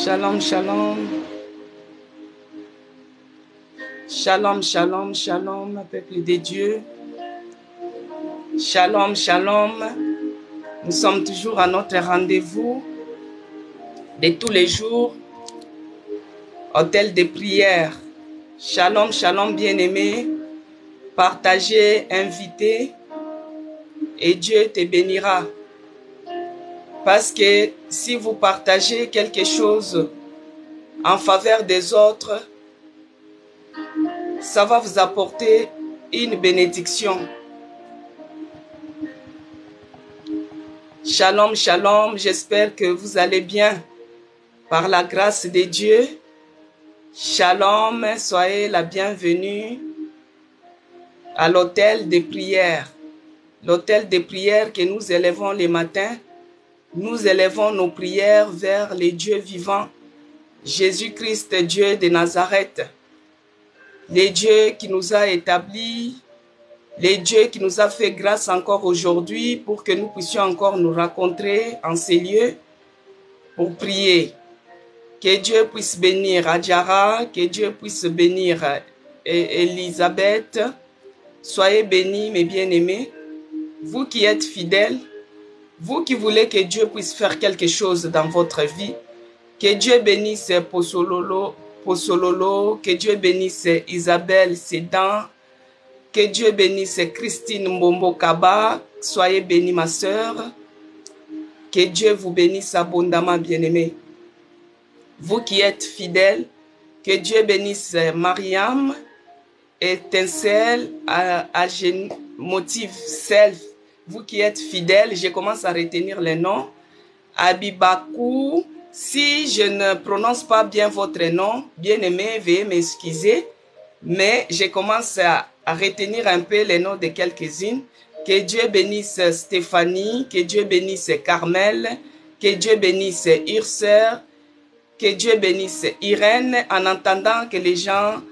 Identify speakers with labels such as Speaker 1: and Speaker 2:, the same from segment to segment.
Speaker 1: Shalom, shalom. Shalom, shalom, shalom, peuple de Dieu. Shalom, shalom. Nous sommes toujours à notre rendez-vous de tous les jours. Hôtel de prière. Shalom, shalom, bien-aimés. Partagez, invitez et Dieu te bénira. Parce que si vous partagez quelque chose en faveur des autres, ça va vous apporter une bénédiction. Shalom, shalom, j'espère que vous allez bien par la grâce de Dieu. Shalom, soyez la bienvenue à l'hôtel de prière. L'hôtel de prière que nous élevons les matins. Nous élevons nos prières vers les dieux vivants. Jésus-Christ, Dieu de Nazareth. Les dieux qui nous a établis, les dieux qui nous a fait grâce encore aujourd'hui pour que nous puissions encore nous rencontrer en ces lieux pour prier. Que Dieu puisse bénir Adjara, que Dieu puisse bénir Elisabeth. Soyez bénis, mes bien-aimés. Vous qui êtes fidèles, vous qui voulez que Dieu puisse faire quelque chose dans votre vie, que Dieu bénisse Posololo, que Dieu bénisse Isabelle Sedan, que Dieu bénisse Christine Mbombo Kaba. Soyez bénis, ma sœur. Que Dieu vous bénisse abondamment, bien-aimés. Vous qui êtes fidèles, que Dieu bénisse Mariam, Étincelle, Motive Self. Vous qui êtes fidèles, je commence à retenir les noms. Abibakou, si je ne prononce pas bien votre nom, bien-aimé, veuillez m'excuser, mais je commence à retenir un peu les noms de quelques-unes. Que Dieu bénisse Stéphanie, que Dieu bénisse Carmel, que Dieu bénisse Urser, que Dieu bénisse Irène. En entendant que les gens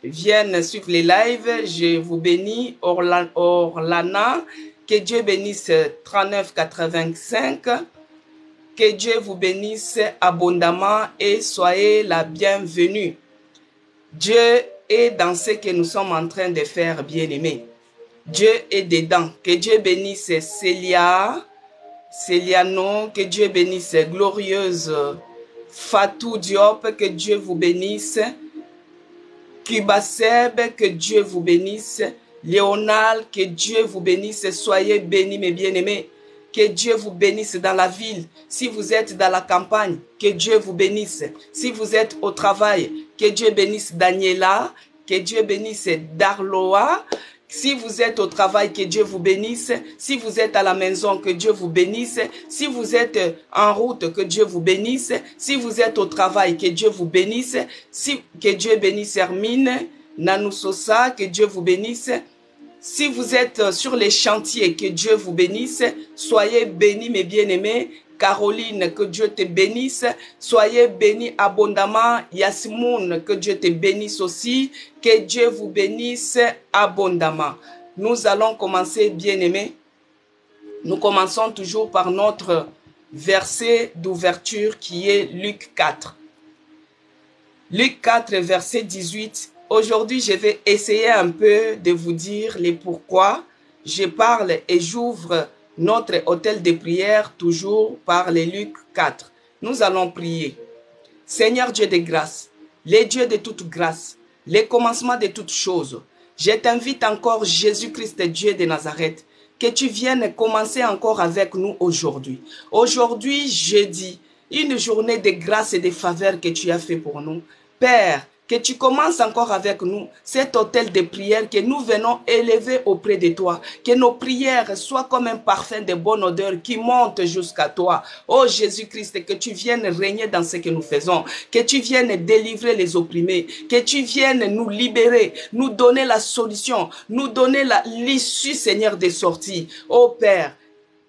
Speaker 1: viennent suivre les lives, je vous bénis. Orlana, que Dieu bénisse 3985, que Dieu vous bénisse abondamment et soyez la bienvenue. Dieu est dans ce que nous sommes en train de faire, bien-aimés. Dieu est dedans. Que Dieu bénisse Céliano, que Dieu bénisse Glorieuse Fatou Diop, que Dieu vous bénisse. Kubaseb, que Dieu vous bénisse. Léonal, que Dieu vous bénisse. Soyez bénis, mes bien-aimés. Que Dieu vous bénisse dans la ville. Si vous êtes dans la campagne, que Dieu vous bénisse. Si vous êtes au travail, que Dieu bénisse Daniela. Que Dieu bénisse Darloa. Si vous êtes au travail, que Dieu vous bénisse. Si vous êtes à la maison, que Dieu vous bénisse. Si vous êtes en route, que Dieu vous bénisse. Si vous êtes au travail, que Dieu vous bénisse. Que Dieu bénisse Hermine, Nanousosa, que Dieu vous bénisse. Si vous êtes sur les chantiers, que Dieu vous bénisse. Soyez bénis, mes bien-aimés. Caroline, que Dieu te bénisse. Soyez bénis abondamment. Yasmine, que Dieu te bénisse aussi. Que Dieu vous bénisse abondamment. Nous allons commencer, bien-aimés. Nous commençons toujours par notre verset d'ouverture qui est Luc 4. Luc 4, verset 18. Aujourd'hui, je vais essayer un peu de vous dire les pourquoi. Je parle et j'ouvre notre hôtel de prière toujours par les Luc 4. Nous allons prier. Seigneur Dieu de grâce, les dieux de toute grâce, les commencements de toutes choses, je t'invite encore Jésus-Christ, Dieu de Nazareth, que tu viennes commencer encore avec nous aujourd'hui. Aujourd'hui, jeudi, une journée de grâce et de faveur que tu as fait pour nous. Père, que tu commences encore avec nous cet hôtel de prière que nous venons élever auprès de toi. Que nos prières soient comme un parfum de bonne odeur qui monte jusqu'à toi. Oh Jésus-Christ, que tu viennes régner dans ce que nous faisons. Que tu viennes délivrer les opprimés. Que tu viennes nous libérer, nous donner la solution, nous donner l'issue, Seigneur, des sorties. Oh Père,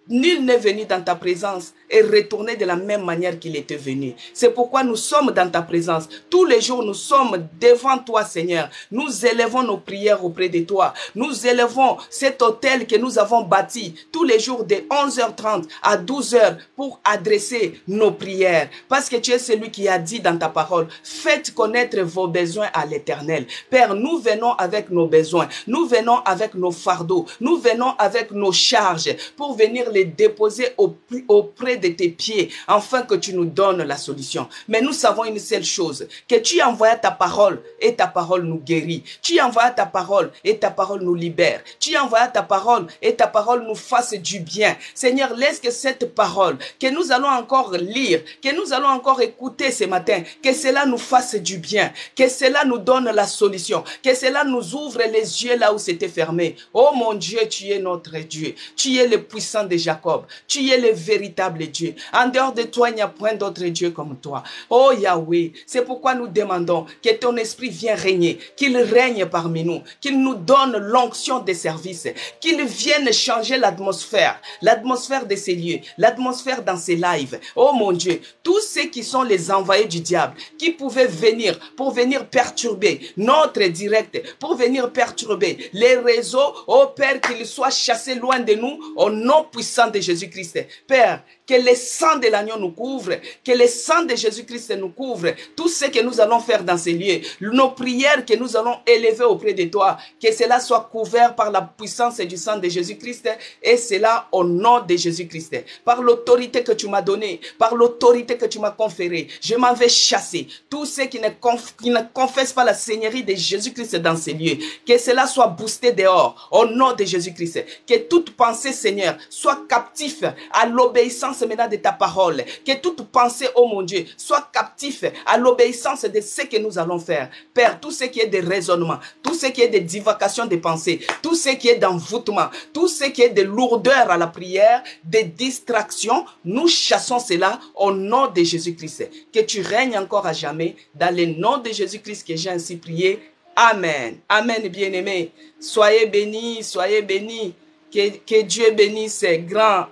Speaker 1: Nul n'est venu dans ta présence et retourné de la même manière qu'il était venu. C'est pourquoi nous sommes dans ta présence. Tous les jours, nous sommes devant toi, Seigneur. Nous élevons nos prières auprès de toi. Nous élevons cet autel que nous avons bâti tous les jours de 11h30 à 12h pour adresser nos prières. Parce que tu es celui qui a dit dans ta parole, faites connaître vos besoins à l'Éternel. Père, nous venons avec nos besoins. Nous venons avec nos fardeaux. Nous venons avec nos charges pour venir les déposer auprès de tes pieds, afin que tu nous donnes la solution. Mais nous savons une seule chose, que tu envoies ta parole et ta parole nous guérit. Tu envoies ta parole et ta parole nous libère. Tu envoies ta parole et ta parole nous fasse du bien. Seigneur, laisse que cette parole, que nous allons encore lire, que nous allons encore écouter ce matin, que cela nous fasse du bien, que cela nous donne la solution, que cela nous ouvre les yeux là où c'était fermé. Oh mon Dieu, tu es notre Dieu. Tu es le puissant de Jacob. Tu es le véritable Dieu. En dehors de toi, il n'y a point d'autre Dieu comme toi. Oh Yahweh, c'est pourquoi nous demandons que ton esprit vienne régner, qu'il règne parmi nous, qu'il nous donne l'onction des services, qu'il vienne changer l'atmosphère de ces lieux, l'atmosphère dans ces lives. Oh mon Dieu, tous ceux qui sont les envoyés du diable, qui pouvaient venir pour venir perturber notre direct, pour venir perturber les réseaux, oh Père, qu'ils soient chassés loin de nous, au nom puissant de Jésus-Christ. Père, que le sang de l'agneau nous couvre, que le sang de Jésus-Christ nous couvre, tout ce que nous allons faire dans ces lieux, nos prières que nous allons élever auprès de toi, que cela soit couvert par la puissance du sang de Jésus-Christ, et cela au nom de Jésus-Christ. Par l'autorité que tu m'as donnée, par l'autorité que tu m'as conférée, je m'en vais chasser tous ceux qui ne confessent pas la seigneurie de Jésus-Christ dans ces lieux, que cela soit boosté dehors, au nom de Jésus-Christ, que toute pensée, Seigneur, soit captif à l'obéissance maintenant de ta parole, que toute pensée, oh mon Dieu, soit captif à l'obéissance de ce que nous allons faire. Père, tout ce qui est de raisonnement, tout ce qui est de divacation de pensée, tout ce qui est d'envoûtement, tout ce qui est de lourdeur à la prière, de distraction, nous chassons cela au nom de Jésus-Christ. Que tu règnes encore à jamais, dans le nom de Jésus-Christ que j'ai ainsi prié. Amen. Amen, bien-aimés. Soyez bénis, soyez bénis. Que Dieu bénisse grand.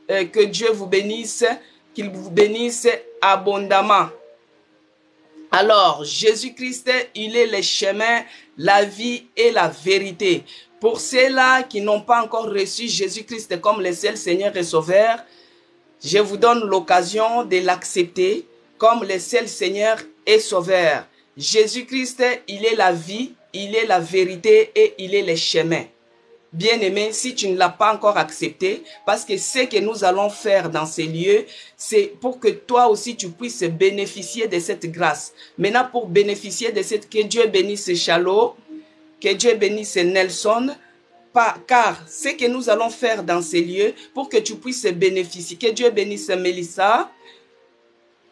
Speaker 1: Que Dieu vous bénisse, qu'il vous bénisse abondamment. Alors, Jésus-Christ, il est le chemin, la vie et la vérité. Pour ceux-là qui n'ont pas encore reçu Jésus-Christ comme le seul Seigneur et Sauveur, je vous donne l'occasion de l'accepter comme le seul Seigneur et Sauveur. Jésus-Christ, il est la vie, il est la vérité et il est le chemin. Bien-aimé, si tu ne l'as pas encore accepté, parce que ce que nous allons faire dans ces lieux, c'est pour que toi aussi tu puisses bénéficier de cette grâce. Maintenant, pour bénéficier de cette, que Dieu bénisse Chalo, que Dieu bénisse Nelson, car ce que nous allons faire dans ces lieux, pour que tu puisses bénéficier, que Dieu bénisse Mélissa,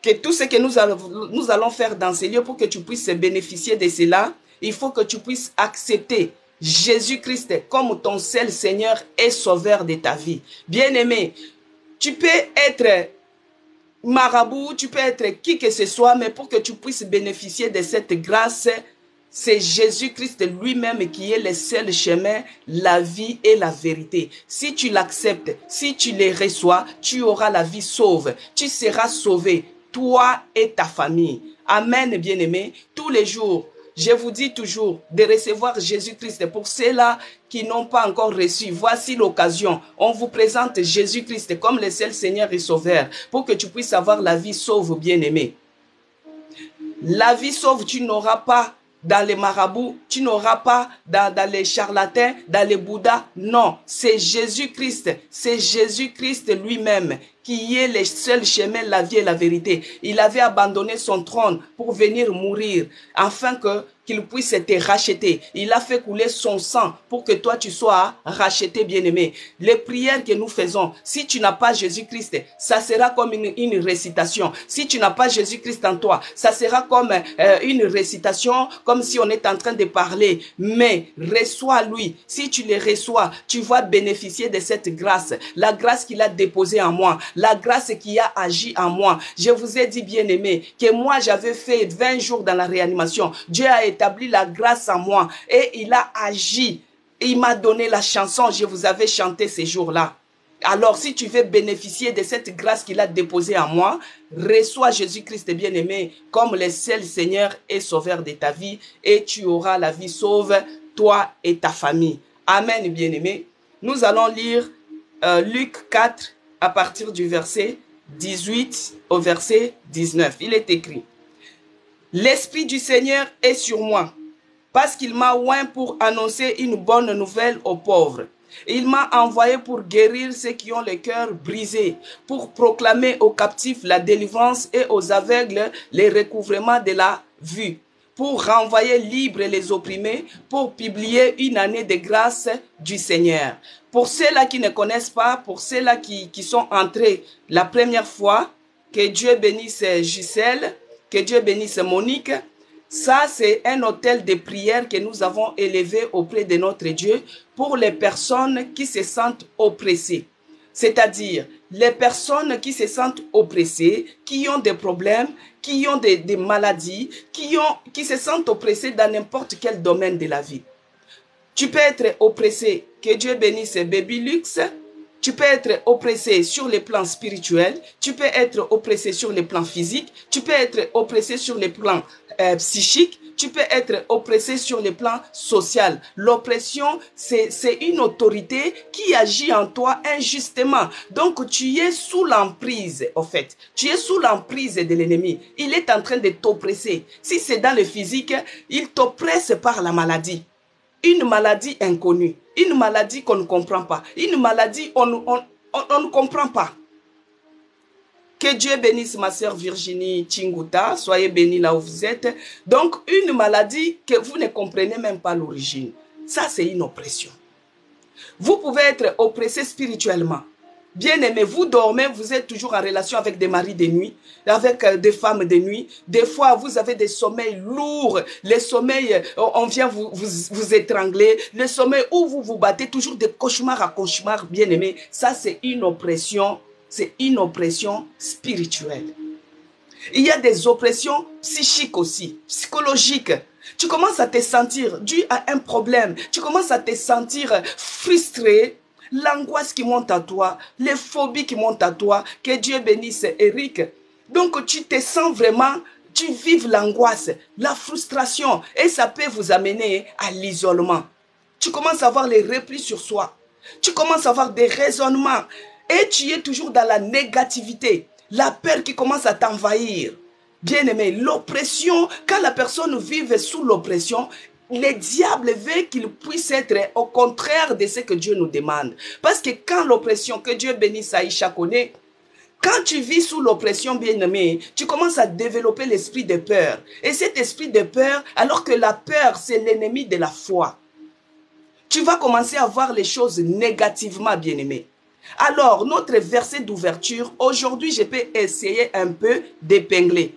Speaker 1: que tout ce que nous allons faire dans ces lieux, pour que tu puisses bénéficier de cela, il faut que tu puisses accepter Jésus-Christ comme ton seul Seigneur et Sauveur de ta vie. Bien-aimé, tu peux être marabout, tu peux être qui que ce soit, mais pour que tu puisses bénéficier de cette grâce, c'est Jésus-Christ lui-même qui est le seul chemin, la vie et la vérité. Si tu l'acceptes, si tu les reçois, tu auras la vie sauve. Tu seras sauvé, toi et ta famille. Amen, bien-aimé. Tous les jours, je vous dis toujours de recevoir Jésus-Christ. Pour ceux-là qui n'ont pas encore reçu, voici l'occasion. On vous présente Jésus-Christ comme le seul Seigneur et Sauveur pour que tu puisses avoir la vie sauve, bien-aimé. La vie sauve, tu n'auras pas dans les marabouts, tu n'auras pas dans les charlatans, dans les bouddhas. Non, c'est Jésus-Christ. C'est Jésus-Christ lui-même qui est le seul chemin, la vie et la vérité. Il avait abandonné son trône pour venir mourir afin qu'il puisse te racheter. Il a fait couler son sang pour que toi tu sois racheté, bien-aimé. Les prières que nous faisons, si tu n'as pas Jésus-Christ, ça sera comme une récitation. Si tu n'as pas Jésus-Christ en toi, ça sera comme une récitation, comme si on est en train de parler. Mais reçois-lui. Si tu le reçois, tu vas bénéficier de cette grâce. La grâce qu'il a déposée en moi. La grâce qui a agi en moi. Je vous ai dit, bien-aimé, que moi j'avais fait 20 jours dans la réanimation. Dieu a établi la grâce en moi et il a agi. Il m'a donné la chanson, je vous avais chanté ces jours-là. Alors, si tu veux bénéficier de cette grâce qu'il a déposée en moi, reçois Jésus-Christ bien-aimé comme le seul Seigneur et Sauveur de ta vie et tu auras la vie sauve, toi et ta famille. Amen, bien-aimé. Nous allons lire Luc 4 à partir du verset 18 au verset 19. Il est écrit: L'Esprit du Seigneur est sur moi, parce qu'il m'a oint pour annoncer une bonne nouvelle aux pauvres. Il m'a envoyé pour guérir ceux qui ont le cœur brisé, pour proclamer aux captifs la délivrance et aux aveugles le recouvrement de la vue, pour renvoyer libres les opprimés, pour publier une année de grâce du Seigneur. Pour ceux-là qui ne connaissent pas, pour ceux-là qui sont entrés la première fois, que Dieu bénisse Gisèle, que Dieu bénisse Monique. Ça, c'est un hôtel de prière que nous avons élevé auprès de notre Dieu pour les personnes qui se sentent oppressées. C'est-à-dire, les personnes qui se sentent oppressées, qui ont des problèmes, qui ont des maladies, qui se sentent oppressées dans n'importe quel domaine de la vie. Tu peux être oppressé, que Dieu bénisse Baby Lux. Tu peux être oppressé sur les plans spirituels, tu peux être oppressé sur les plans physiques, tu peux être oppressé sur les plans psychiques, tu peux être oppressé sur les plans social. L'oppression, c'est une autorité qui agit en toi injustement. Donc, tu es sous l'emprise, en fait. Tu es sous l'emprise de l'ennemi. Il est en train de t'oppresser. Si c'est dans le physique, il t'oppresse par la maladie. Une maladie inconnue, une maladie qu'on ne comprend pas, une maladie on ne comprend pas. Que Dieu bénisse ma sœur Virginie Chinguta, soyez bénis là où vous êtes. Donc, une maladie que vous ne comprenez même pas l'origine. Ça, c'est une oppression. Vous pouvez être oppressé spirituellement. Bien aimé, vous dormez, vous êtes toujours en relation avec des maris de nuit, avec des femmes de nuit. Des fois, vous avez des sommeils lourds. Les sommeils, on vient vous étrangler. Le sommeil où vous vous battez toujours de cauchemar à cauchemar, bien aimé. Ça, c'est une oppression. C'est une oppression spirituelle. Il y a des oppressions psychiques aussi, psychologiques. Tu commences à te sentir dû à un problème. Tu commences à te sentir frustré. L'angoisse qui monte à toi, les phobies qui montent à toi, que Dieu bénisse Eric. Donc tu te sens vraiment, tu vives l'angoisse, la frustration et ça peut vous amener à l'isolement. Tu commences à avoir les replis sur soi. Tu commences à avoir des raisonnements et tu es toujours dans la négativité. La peur qui commence à t'envahir. Bien aimé, l'oppression, quand la personne vive sous l'oppression, le diable veut qu'il puisse être au contraire de ce que Dieu nous demande. Parce que quand l'oppression, que Dieu bénisse Aïcha connaît, quand tu vis sous l'oppression, bien-aimé, tu commences à développer l'esprit de peur. Et cet esprit de peur, alors que la peur, c'est l'ennemi de la foi. Tu vas commencer à voir les choses négativement, bien-aimé. Alors, notre verset d'ouverture, aujourd'hui, je peux essayer un peu d'épingler.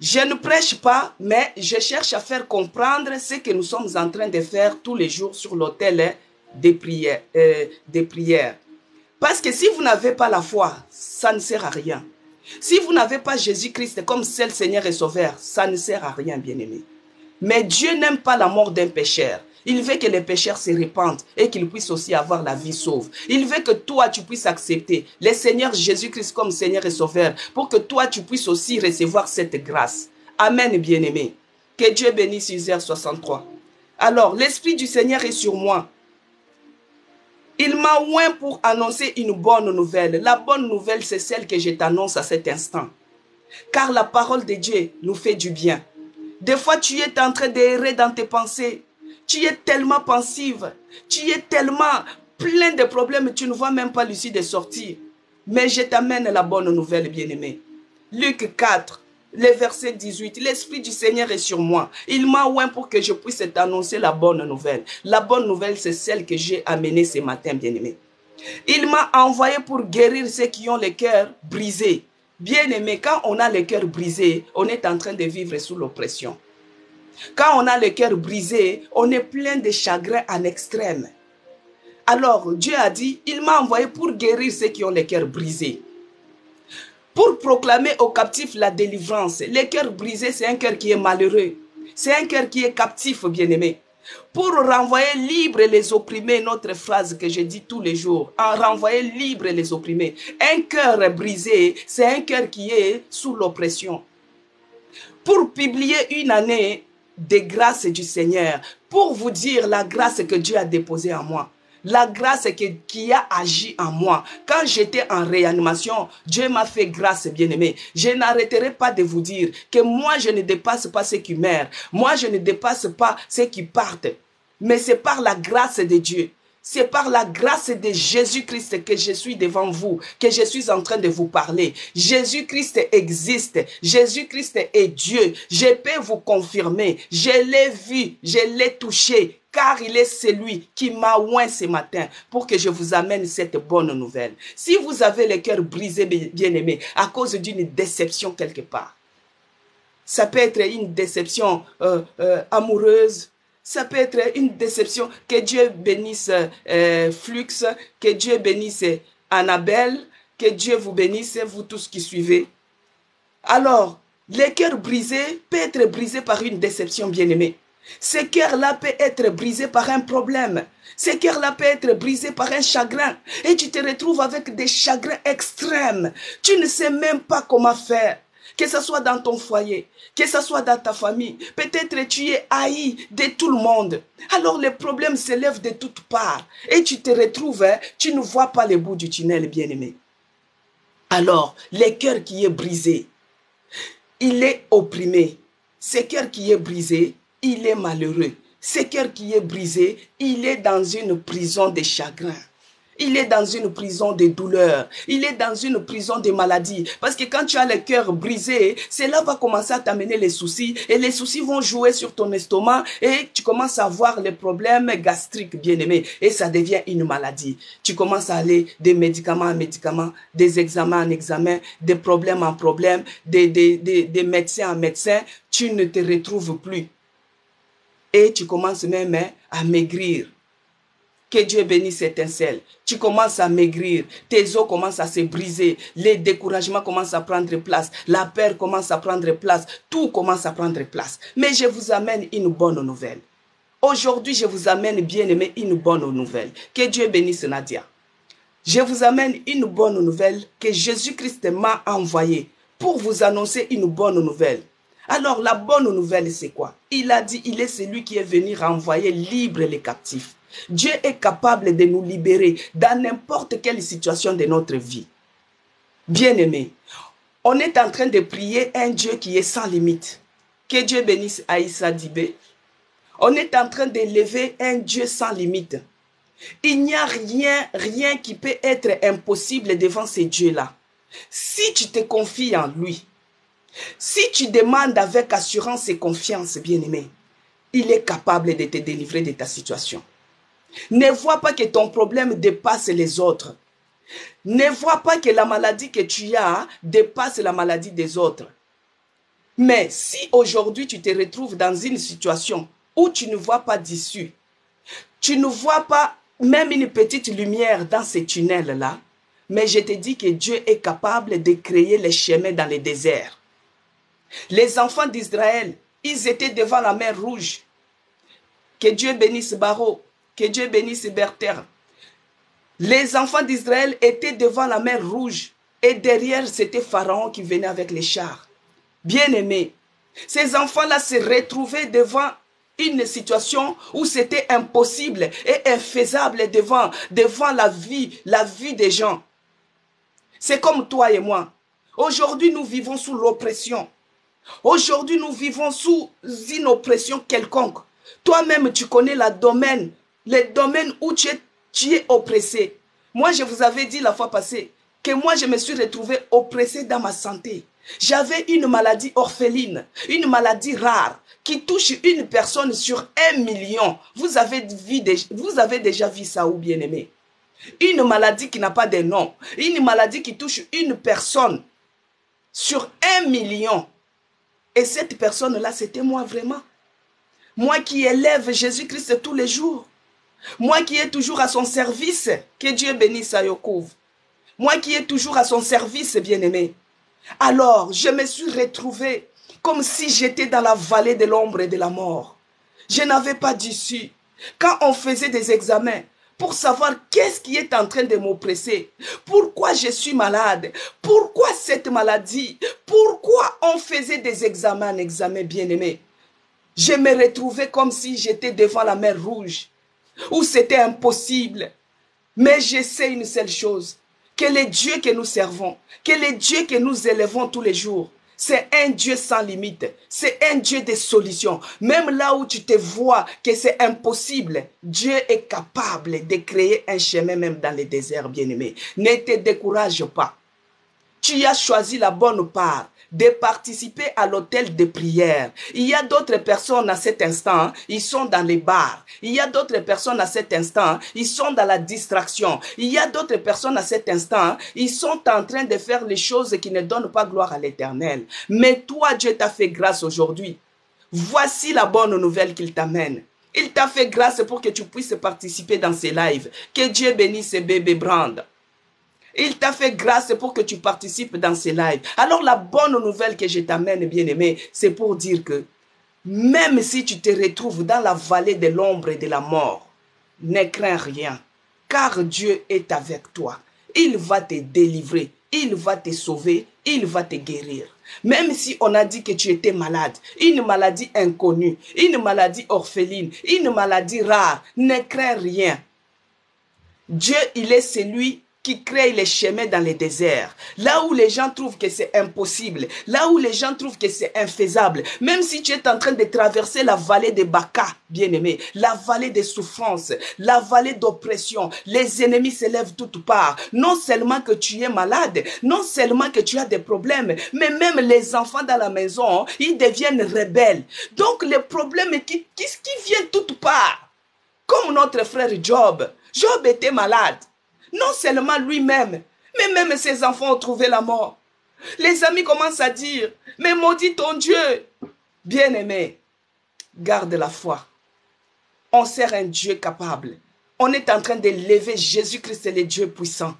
Speaker 1: Je ne prêche pas, mais je cherche à faire comprendre ce que nous sommes en train de faire tous les jours sur l'autel des prières. Parce que si vous n'avez pas la foi, ça ne sert à rien. Si vous n'avez pas Jésus-Christ comme seul Seigneur et Sauveur, ça ne sert à rien, bien-aimé. Mais Dieu n'aime pas la mort d'un pécheur. Il veut que les pécheurs se répandent et qu'ils puissent aussi avoir la vie sauve. Il veut que toi, tu puisses accepter le Seigneur Jésus-Christ comme Seigneur et Sauveur pour que toi, tu puisses aussi recevoir cette grâce. Amen, bien-aimé. Que Dieu bénisse Isaiah 63. Alors, l'Esprit du Seigneur est sur moi. Il m'a oint pour annoncer une bonne nouvelle. La bonne nouvelle, c'est celle que je t'annonce à cet instant. Car la parole de Dieu nous fait du bien. Des fois, tu es en train d'errer dans tes pensées. Tu es tellement pensive, tu es tellement plein de problèmes, tu ne vois même pas l'issue de sortir. Mais je t'amène la bonne nouvelle, bien-aimé. Luc 4, le verset 18. L'Esprit du Seigneur est sur moi. Il m'a oint pour que je puisse t'annoncer la bonne nouvelle. La bonne nouvelle, c'est celle que j'ai amenée ce matin, bien-aimé. Il m'a envoyé pour guérir ceux qui ont le cœur brisé. Bien-aimé, quand on a le cœur brisé, on est en train de vivre sous l'oppression. Quand on a le cœur brisé, on est plein de chagrin en extrême. Alors, Dieu a dit, il m'a envoyé pour guérir ceux qui ont le cœur brisé. Pour proclamer aux captifs la délivrance. Le cœur brisé, c'est un cœur qui est malheureux. C'est un cœur qui est captif, bien-aimé. pour renvoyer libres les opprimés, notre phrase que je dis tous les jours, en renvoyer libres les opprimés. Un cœur brisé, c'est un cœur qui est sous l'oppression. Pour publier une année des grâces du Seigneur, pour vous dire la grâce que Dieu a déposée en moi. La grâce qui a agi en moi. Quand j'étais en réanimation, Dieu m'a fait grâce, bien-aimé. Je n'arrêterai pas de vous dire que moi, je ne dépasse pas ceux qui meurent. Moi, je ne dépasse pas ceux qui partent. Mais c'est par la grâce de Dieu. C'est par la grâce de Jésus-Christ que je suis devant vous, que je suis en train de vous parler. Jésus-Christ existe. Jésus-Christ est Dieu. Je peux vous confirmer. Je l'ai vu, je l'ai touché, car il est celui qui m'a oint ce matin pour que je vous amène cette bonne nouvelle. Si vous avez le cœur brisé, bien-aimé, à cause d'une déception quelque part, ça peut être une déception amoureuse, ça peut être une déception. Que Dieu bénisse Flux, que Dieu bénisse Annabelle, que Dieu vous bénisse, vous tous qui suivez. Alors, le cœur brisé peut être brisé par une déception, bien-aimée. Ce cœur-là peut être brisé par un problème. Ce cœur-là peut être brisé par un chagrin. Et tu te retrouves avec des chagrins extrêmes. Tu ne sais même pas comment faire. Que ce soit dans ton foyer, que ce soit dans ta famille. Peut-être tu es haï de tout le monde. Alors les problèmes s'élèvent de toutes parts. Et tu te retrouves, tu ne vois pas le bout du tunnel, bien-aimé. Alors, le cœur qui est brisé, il est opprimé. Ce cœur qui est brisé, il est malheureux. Ce cœur qui est brisé, il est dans une prison de chagrin. Il est dans une prison de douleur. Il est dans une prison de maladie. Parce que quand tu as le cœur brisé, cela va commencer à t'amener les soucis. Et les soucis vont jouer sur ton estomac. Et tu commences à avoir les problèmes gastriques, bien-aimés. Et ça devient une maladie. Tu commences à aller des médicaments en médicaments, des examens en examens, des problèmes en problèmes, des médecins en médecins. Tu ne te retrouves plus. Et tu commences même à maigrir. Que Dieu bénisse étincelle. Tu commences à maigrir. Tes os commencent à se briser. Les découragements commencent à prendre place. La peur commence à prendre place. Tout commence à prendre place. Mais je vous amène une bonne nouvelle. Aujourd'hui, je vous amène, bien-aimé, une bonne nouvelle. Que Dieu bénisse Nadia. Je vous amène une bonne nouvelle que Jésus-Christ m'a envoyée pour vous annoncer une bonne nouvelle. Alors, la bonne nouvelle, c'est quoi? Il a dit, il est celui qui est venu renvoyer libre les captifs. Dieu est capable de nous libérer dans n'importe quelle situation de notre vie. Bien-aimé, on est en train de prier un Dieu qui est sans limite. Que Dieu bénisse Aïssa Dibé. On est en train d'élever un Dieu sans limite. Il n'y a rien qui peut être impossible devant ce Dieu-là. Si tu te confies en lui, si tu demandes avec assurance et confiance, bien-aimé, il est capable de te délivrer de ta situation. Ne vois pas que ton problème dépasse les autres. Ne vois pas que la maladie que tu as dépasse la maladie des autres. Mais si aujourd'hui tu te retrouves dans une situation où tu ne vois pas d'issue, tu ne vois pas même une petite lumière dans ces tunnels-là, mais je te dis que Dieu est capable de créer les chemins dans les déserts. Les enfants d'Israël, ils étaient devant la mer Rouge. Que Dieu bénisse Baro. Que Dieu bénisse Berther. Les enfants d'Israël étaient devant la mer Rouge. Et derrière, c'était Pharaon qui venait avec les chars. Bien-aimés, ces enfants-là se retrouvaient devant une situation où c'était impossible et infaisable devant la vie des gens. C'est comme toi et moi. Aujourd'hui, nous vivons sous l'oppression. Aujourd'hui, nous vivons sous une oppression quelconque. Toi-même, tu connais le domaine où tu es oppressé. Moi, je vous avais dit la fois passée que moi, je me suis retrouvé oppressé dans ma santé. J'avais une maladie orpheline, une maladie rare qui touche une personne sur 1 million. Vous avez déjà vu ça ou bien aimé? Une maladie qui n'a pas de nom. Une maladie qui touche une personne sur 1 million. Et cette personne-là, c'était moi vraiment. Moi qui élève Jésus-Christ tous les jours. Moi qui est toujours à son service. Que Dieu bénisse Ayokouv. Moi qui est toujours à son service, bien-aimé. Alors, je me suis retrouvé comme si j'étais dans la vallée de l'ombre et de la mort. Je n'avais pas d'issue. Quand on faisait des examens, pour savoir qu'est-ce qui est en train de m'oppresser, pourquoi je suis malade, pourquoi cette maladie, pourquoi on faisait des examens bien-aimés. Je me retrouvais comme si j'étais devant la mer Rouge, où c'était impossible. Mais je sais une seule chose, que le Dieu que nous servons, que le Dieu que nous élevons tous les jours, c'est un Dieu sans limite, c'est un Dieu de solutions. Même là où tu te vois que c'est impossible, Dieu est capable de créer un chemin même dans le désert, bien-aimé. Ne te décourage pas. Tu as choisi la bonne part de participer à l'hôtel de prière. Il y a d'autres personnes à cet instant, ils sont dans les bars. Il y a d'autres personnes à cet instant, ils sont dans la distraction. Il y a d'autres personnes à cet instant, ils sont en train de faire les choses qui ne donnent pas gloire à l'Éternel. Mais toi, Dieu t'a fait grâce aujourd'hui. Voici la bonne nouvelle qu'il t'amène. Il t'a fait grâce pour que tu puisses participer dans ces lives. Que Dieu bénisse bébé Brand. Il t'a fait grâce pour que tu participes dans ces lives. Alors la bonne nouvelle que je t'amène, bien-aimé, c'est pour dire que même si tu te retrouves dans la vallée de l'ombre et de la mort, ne crains rien, car Dieu est avec toi. Il va te délivrer, il va te sauver, il va te guérir. Même si on a dit que tu étais malade, une maladie inconnue, une maladie orpheline, une maladie rare, ne crains rien. Dieu, il est celui qui crée les chemins dans les déserts. Là où les gens trouvent que c'est impossible, là où les gens trouvent que c'est infaisable, même si tu es en train de traverser la vallée de Baka, bien-aimé, la vallée des souffrances, la vallée d'oppression, les ennemis s'élèvent toutes parts. Non seulement que tu es malade, non seulement que tu as des problèmes, mais même les enfants dans la maison, ils deviennent rebelles. Donc les problèmes qui viennent toutes parts. Comme notre frère Job. Job était malade. Non seulement lui-même, mais même ses enfants ont trouvé la mort. Les amis commencent à dire, mais maudit ton Dieu. Bien-aimé, garde la foi. On sert un Dieu capable. On est en train d'élever Jésus-Christ, le Dieu puissant.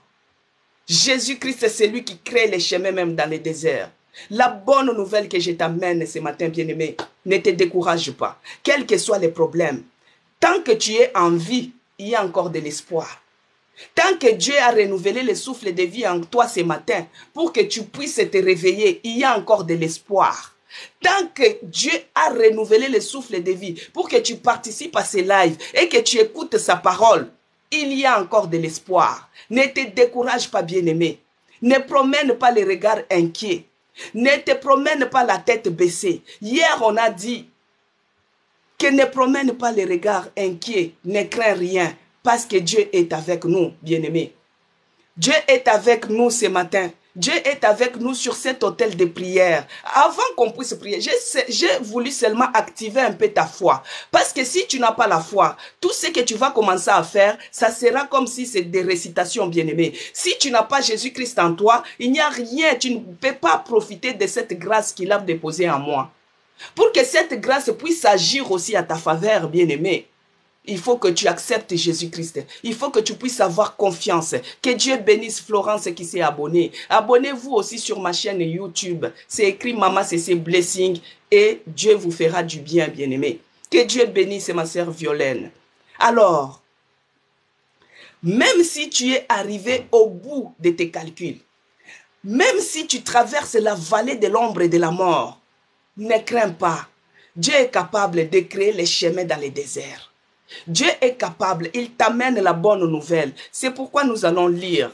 Speaker 1: Jésus-Christ, c'est lui qui crée les chemins même dans les déserts. La bonne nouvelle que je t'amène ce matin, bien-aimé, ne te décourage pas. Quels que soient les problèmes, tant que tu es en vie, il y a encore de l'espoir. Tant que Dieu a renouvelé le souffle de vie en toi ce matin, pour que tu puisses te réveiller, il y a encore de l'espoir. Tant que Dieu a renouvelé le souffle de vie, pour que tu participes à ces lives et que tu écoutes sa parole, il y a encore de l'espoir. Ne te décourage pas, bien-aimé. Ne promène pas les regards inquiets. Ne te promène pas la tête baissée. Hier, on a dit que ne promène pas les regards inquiets, ne crains rien. Parce que Dieu est avec nous, bien-aimés. Dieu est avec nous ce matin. Dieu est avec nous sur cet autel de prière. Avant qu'on puisse prier, j'ai voulu seulement activer un peu ta foi. Parce que si tu n'as pas la foi, tout ce que tu vas commencer à faire, ça sera comme si c'est des récitations, bien-aimés. Si tu n'as pas Jésus-Christ en toi, il n'y a rien. Tu ne peux pas profiter de cette grâce qu'il a déposée en moi. Pour que cette grâce puisse agir aussi à ta faveur, bien-aimé, il faut que tu acceptes Jésus-Christ. Il faut que tu puisses avoir confiance. Que Dieu bénisse Florence qui s'est abonnée. Abonnez-vous aussi sur ma chaîne YouTube. C'est écrit Maman CC Blessing et Dieu vous fera du bien, bien-aimé. Que Dieu bénisse ma sœur Violaine. Alors, même si tu es arrivé au bout de tes calculs, même si tu traverses la vallée de l'ombre et de la mort, ne crains pas. Dieu est capable de créer les chemins dans les déserts. Dieu est capable, il t'amène la bonne nouvelle. C'est pourquoi nous allons lire,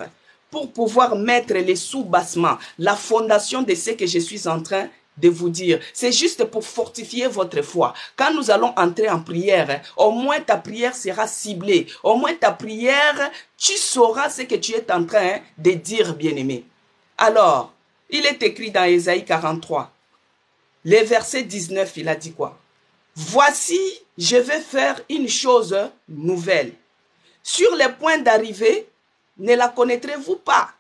Speaker 1: pour pouvoir mettre les sous-bassements, la fondation de ce que je suis en train de vous dire. C'est juste pour fortifier votre foi. Quand nous allons entrer en prière, au moins ta prière sera ciblée. Au moins ta prière, tu sauras ce que tu es en train de dire, bien-aimé. Alors, il est écrit dans Ésaïe 43, le verset 19, il a dit quoi? Voici, je vais faire une chose nouvelle. Sur le point d'arriver, ne la connaîtrez-vous pas?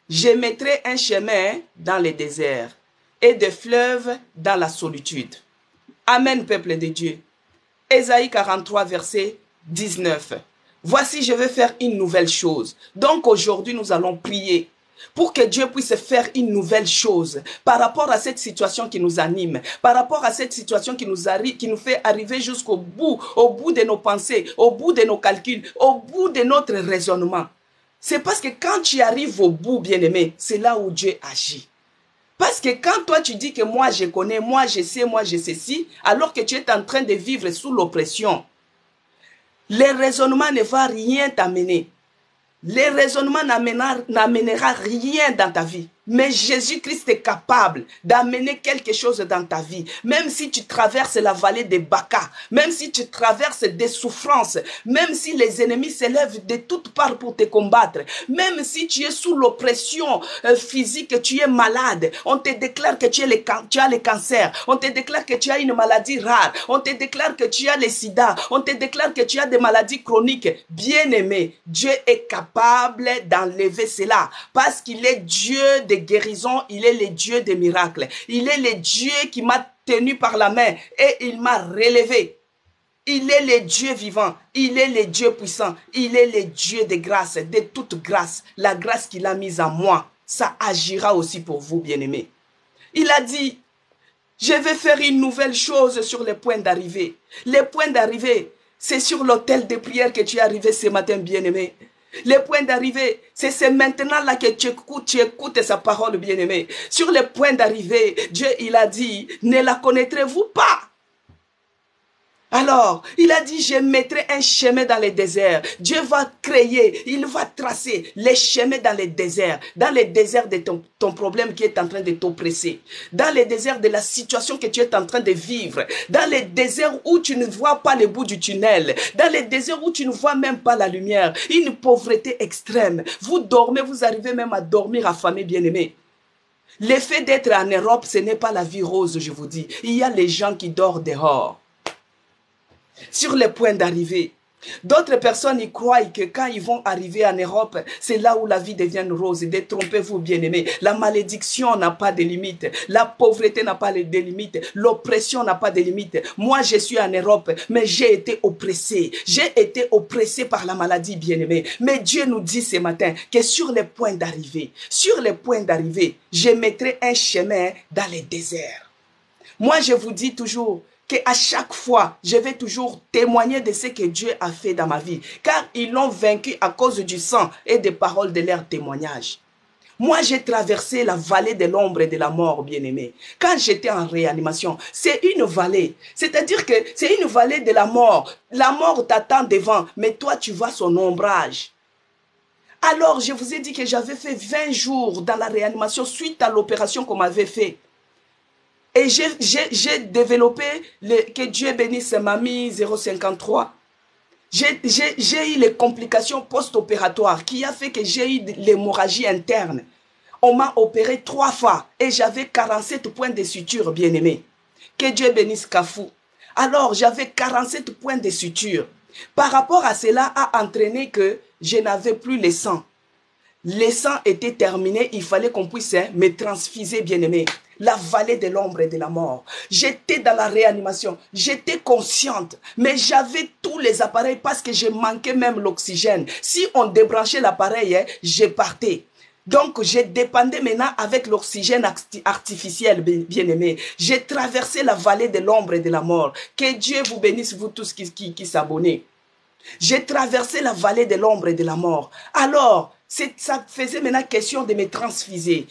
Speaker 1: Je mettrai un chemin dans le désert et des fleuves dans la solitude. Amen, peuple de Dieu. Ésaïe 43, verset 19. Voici, je vais faire une nouvelle chose. Donc aujourd'hui, nous allons prier. pour que Dieu puisse faire une nouvelle chose par rapport à cette situation qui nous anime, par rapport à cette situation qui nous fait arriver jusqu'au bout, au bout de nos pensées, au bout de nos calculs, au bout de notre raisonnement. C'est parce que quand tu arrives au bout, bien-aimé, c'est là où Dieu agit. Parce que quand toi tu dis que moi je connais, moi je sais ceci, alors que tu es en train de vivre sous l'oppression, le raisonnement ne va rien t'amener. Le raisonnement n'amènera rien dans ta vie. Mais Jésus-Christ est capable d'amener quelque chose dans ta vie. Même si tu traverses la vallée des Baca, même si tu traverses des souffrances, même si les ennemis s'élèvent de toutes parts pour te combattre, même si tu es sous l'oppression physique, tu es malade, on te déclare que tu as le cancer, on te déclare que tu as une maladie rare, on te déclare que tu as le sida, on te déclare que tu as des maladies chroniques. Bien-aimé, Dieu est capable d'enlever cela parce qu'il est Dieu de guérison, il est le Dieu des miracles. Il est le Dieu qui m'a tenu par la main et il m'a relevé. Il est le Dieu vivant, il est le Dieu puissant, il est le Dieu de grâce, de toute grâce. La grâce qu'il a mise en moi, ça agira aussi pour vous, bien-aimés. Il a dit, je vais faire une nouvelle chose sur les points d'arrivée. Les points d'arrivée, c'est sur l'autel de prière que tu es arrivé ce matin, bien-aimé. Les points d'arrivée, c'est maintenant là que tu écoutes sa parole, bien-aimé. Sur les points d'arrivée, Dieu, il a dit, ne la connaîtrez-vous pas? Alors, il a dit, je mettrai un chemin dans les déserts. Dieu va créer, il va tracer les chemins dans les déserts de ton problème qui est en train de t'oppresser, dans les déserts de la situation que tu es en train de vivre, dans les déserts où tu ne vois pas le bout du tunnel, dans les déserts où tu ne vois même pas la lumière, une pauvreté extrême. Vous dormez, vous arrivez même à dormir affamé, bien-aimé. L'effet d'être en Europe, ce n'est pas la vie rose, je vous dis. Il y a les gens qui dorment dehors. Sur les points d'arrivée. D'autres personnes y croient que quand ils vont arriver en Europe, c'est là où la vie devient rose. Détrompez-vous, bien-aimés. La malédiction n'a pas de limite. La pauvreté n'a pas de limite. L'oppression n'a pas de limite. Moi, je suis en Europe, mais j'ai été oppressé. J'ai été oppressé par la maladie, bien-aimé. Mais Dieu nous dit ce matin que sur les points d'arrivée, je mettrai un chemin dans les déserts. Moi, je vous dis toujours, qu'à chaque fois, je vais toujours témoigner de ce que Dieu a fait dans ma vie. Car ils l'ont vaincu à cause du sang et des paroles de leur témoignage. Moi, j'ai traversé la vallée de l'ombre et de la mort, bien-aimé. Quand j'étais en réanimation, c'est une vallée. C'est-à-dire que c'est une vallée de la mort. La mort t'attend devant, mais toi, tu vois son ombrage. Alors, je vous ai dit que j'avais fait 20 jours dans la réanimation suite à l'opération qu'on m'avait fait. Et j'ai développé, que Dieu bénisse mamie 053. J'ai eu les complications post-opératoires qui a fait que j'ai eu l'hémorragie interne. On m'a opéré 3 fois et j'avais 47 points de suture, bien-aimé. Que Dieu bénisse Kafou. Alors, j'avais 47 points de suture. Par rapport à cela, a entraîné que je n'avais plus le sang. Le sang était terminé, il fallait qu'on puisse me transfuser, bien-aimé. La vallée de l'ombre et de la mort. J'étais dans la réanimation. J'étais consciente. Mais j'avais tous les appareils parce que je manquais même l'oxygène. Si on débranchait l'appareil, je partais. Donc, je dépendais maintenant avec l'oxygène artificiel, bien-aimé. J'ai traversé la vallée de l'ombre et de la mort. Que Dieu vous bénisse, vous tous qui s'abonnez. J'ai traversé la vallée de l'ombre et de la mort. Alors, ça faisait maintenant question de me transfuser.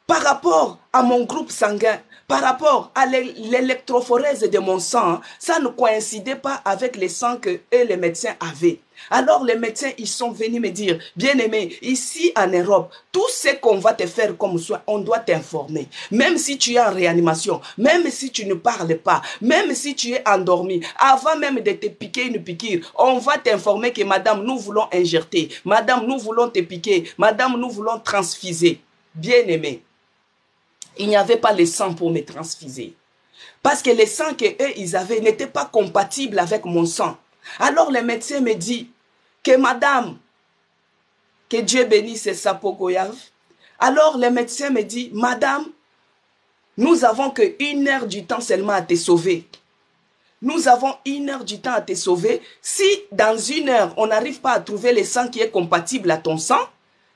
Speaker 1: Par rapport à mon groupe sanguin, par rapport à l'électrophorèse de mon sang, ça ne coïncidait pas avec le sang que eux, les médecins avaient. Alors les médecins, ils sont venus me dire, bien-aimé, ici en Europe, tout ce qu'on va te faire comme soin, on doit t'informer. Même si tu es en réanimation, même si tu ne parles pas, même si tu es endormi, avant même de te piquer une piqûre, on va t'informer que madame, nous voulons injecter, madame, nous voulons te piquer, madame, nous voulons transfuser. Bien-aimé, il n'y avait pas le sang pour me transfuser. Parce que le sang qu'eux, ils avaient n'était pas compatible avec mon sang. Alors le médecin me dit que madame, que Dieu bénisse Sapo Goyave. Alors le médecin me dit, madame, nous avons que 1 heure du temps seulement à te sauver. Nous avons 1 heure du temps à te sauver. Si dans 1 heure, on n'arrive pas à trouver le sang qui est compatible à ton sang,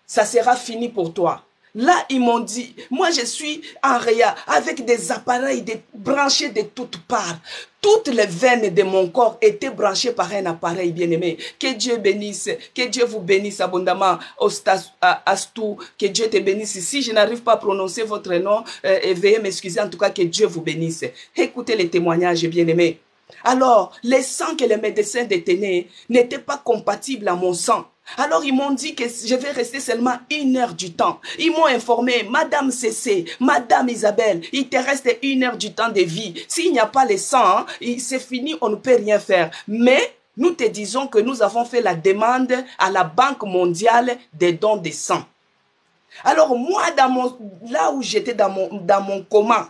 Speaker 1: ça sera fini pour toi. Là, ils m'ont dit, moi je suis en réa avec des appareils branchés de toutes parts. Toutes les veines de mon corps étaient branchées par un appareil, bien-aimé. Que Dieu bénisse, que Dieu vous bénisse abondamment, Astou, que Dieu te bénisse. Si je n'arrive pas à prononcer votre nom, veuillez m'excuser, en tout cas que Dieu vous bénisse. Écoutez les témoignages, bien-aimé. Alors, les sangs que les médecins détenaient n'étaient pas compatibles à mon sang. Alors ils m'ont dit que je vais rester seulement 1 heure du temps. Ils m'ont informé, Madame Cécé, Madame Isabelle, il te reste 1 heure du temps de vie. S'il n'y a pas le sang, c'est fini, on ne peut rien faire. Mais nous te disons que nous avons fait la demande à la Banque mondiale des dons de sang. Alors moi, là où j'étais dans mon coma,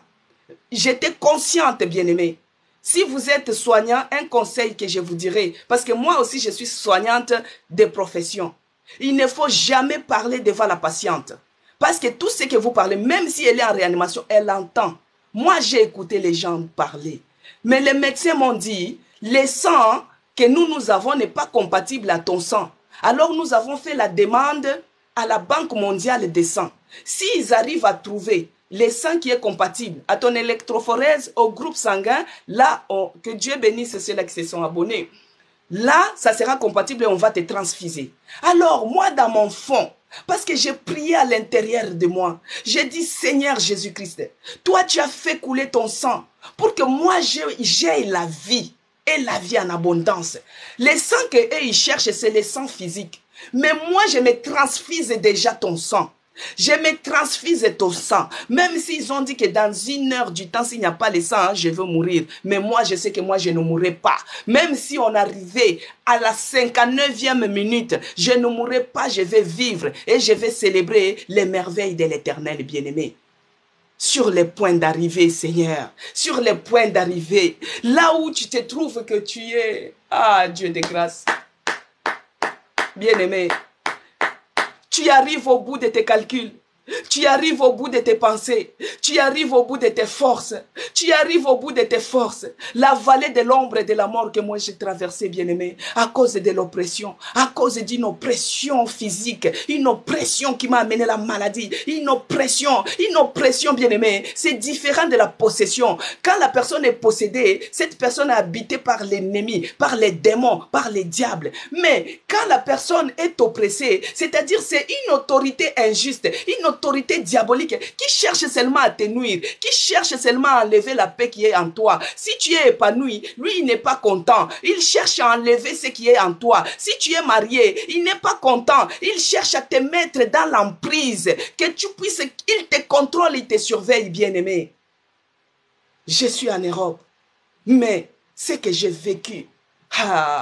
Speaker 1: j'étais consciente, bien-aimée. Si vous êtes soignant, un conseil que je vous dirai, parce que moi aussi je suis soignante de profession. Il ne faut jamais parler devant la patiente. Parce que tout ce que vous parlez, même si elle est en réanimation, elle entend. Moi j'ai écouté les gens parler. Mais les médecins m'ont dit, le sang que nous avons n'est pas compatible à ton sang. Alors nous avons fait la demande à la Banque mondiale des sangs. S'ils arrivent à trouver le sang qui est compatible à ton électrophorèse, au groupe sanguin, là, que Dieu bénisse ceux-là qui se sont abonnés. Là, ça sera compatible et on va te transfuser. Alors, moi, dans mon fond, parce que j'ai prié à l'intérieur de moi, j'ai dit, Seigneur Jésus-Christ, toi, tu as fait couler ton sang pour que moi, j'ai la vie et la vie en abondance. Le sang qu'eux, ils cherchent, c'est le sang physique. Mais moi, je me transfuse déjà ton sang. Je me transfuse ton sang. Même s'ils ont dit que dans 1 heure du temps, s'il n'y a pas le sang, je vais mourir. Mais moi, je sais que moi, je ne mourrai pas. Même si on arrivait à la 59e minute, je ne mourrai pas, je vais vivre. Et je vais célébrer les merveilles de l'Éternel, bien-aimé. Sur les points d'arrivée, Seigneur. Sur les points d'arrivée. Là où tu te trouves que tu es. Ah, Dieu de grâce. Bien-aimé. Tu arrives au bout de tes calculs. Tu arrives au bout de tes pensées. Tu arrives au bout de tes forces. Tu arrives au bout de tes forces. La vallée de l'ombre et de la mort que moi j'ai traversée, bien-aimé, à cause de l'oppression, à cause d'une oppression physique, une oppression qui m'a amené la maladie, une oppression, bien-aimé. C'est différent de la possession. Quand la personne est possédée, cette personne est habitée par l'ennemi, par les démons, par les diables. Mais quand la personne est oppressée, c'est-à-dire c'est une autorité injuste, une autorité diabolique qui cherche seulement à te nuire, qui cherche seulement à enlever la paix qui est en toi. Si tu es épanoui, lui il n'est pas content. Il cherche à enlever ce qui est en toi. Si tu es marié, il n'est pas content. Il cherche à te mettre dans l'emprise, que tu puisses, il te contrôle, il te surveille, bien-aimé. Je suis en Europe, mais ce que j'ai vécu,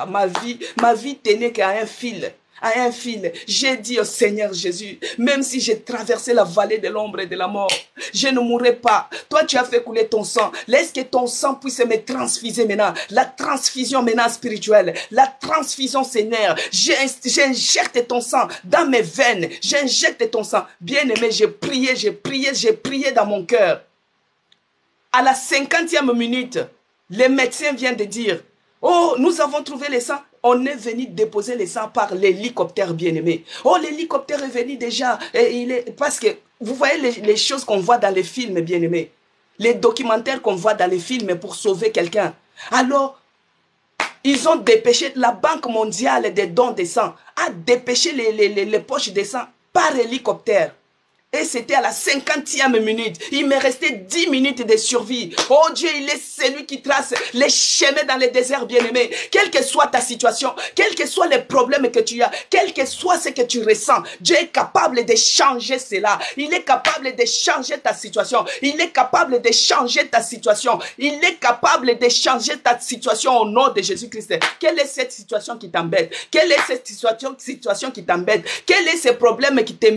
Speaker 1: ma vie tenait qu'à un fil. À un fil, j'ai dit au Seigneur Jésus, même si j'ai traversé la vallée de l'ombre et de la mort, je ne mourrai pas. Toi, tu as fait couler ton sang. Laisse que ton sang puisse me transfuser maintenant. La transfusion maintenant spirituelle. La transfusion, Seigneur. J'injecte ton sang dans mes veines. J'injecte ton sang. Bien-aimé, j'ai prié dans mon cœur. À la 50e minute, les médecins viennent de dire, oh, nous avons trouvé le sang. On est venu déposer le sang par l'hélicoptère, bien-aimé. Oh, l'hélicoptère est venu déjà. Parce que vous voyez les choses qu'on voit dans les films, bien-aimé. Les documentaires qu'on voit dans les films pour sauver quelqu'un. Alors, ils ont dépêché, la Banque mondiale des dons de sang a dépêché les poches de sang par hélicoptère. Et c'était à la 50e minute. Il me restait 10 minutes de survie. Oh Dieu, il est celui qui trace les chemins dans les déserts, bien-aimés. Quelle que soit ta situation, quels que soient les problèmes que tu as, quel que soit ce que tu ressens, Dieu est capable de changer cela. Il est capable de changer ta situation. Il est capable de changer ta situation. Il est capable de changer ta situation au nom de Jésus-Christ. Quelle est cette situation qui t'embête? Quelle est cette situation qui t'embête? Quel est ce problème qui te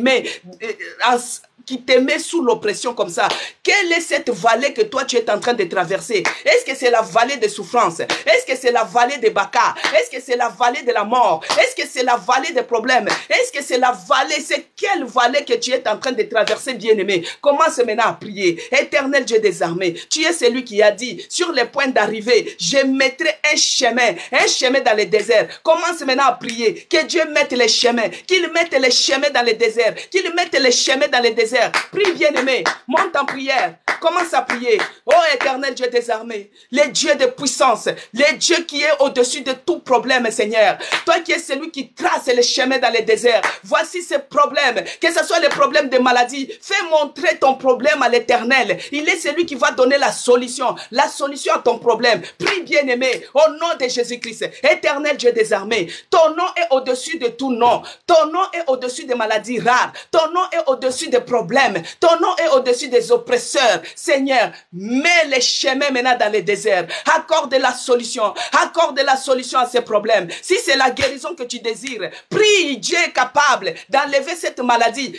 Speaker 1: met sous l'oppression comme ça? Quelle est cette vallée que toi tu es en train de traverser? Est-ce que c'est la vallée de souffrance? Est-ce que c'est la vallée de Baka? Est-ce que c'est la vallée de la mort? Est-ce que c'est la vallée des problèmes? Est-ce que c'est la vallée? C'est quelle vallée que tu es en train de traverser, bien-aimé? Commence maintenant à prier. Éternel Dieu des armées, tu es celui qui a dit, sur les points d'arrivée, je mettrai un chemin dans le désert. Commence maintenant à prier, que Dieu mette les chemins, qu'il mette les chemins dans le désert, qu'il mette les chemins dans dans le désert. Prie, bien-aimé. Monte en prière. Commence à prier. Oh éternel Dieu des armées, le Dieu de puissance, le Dieu qui est au-dessus de tout problème, Seigneur. Toi qui es celui qui trace les chemins dans le désert. Voici ces problèmes, que ce soit les problèmes de maladie. Fais montrer ton problème à l'éternel. Il est celui qui va donner la solution à ton problème. Prie, bien-aimé, au nom de Jésus-Christ. Éternel Dieu des armées, ton nom est au-dessus de tout nom. Ton nom est au-dessus des maladies rares. Ton nom est au-dessus des problèmes. Ton nom est au-dessus des oppresseurs. Seigneur, mets les chemins maintenant dans le désert. Accorde la solution. Accorde la solution à ces problèmes. Si c'est la guérison que tu désires, prie, Dieu est capable d'enlever cette maladie,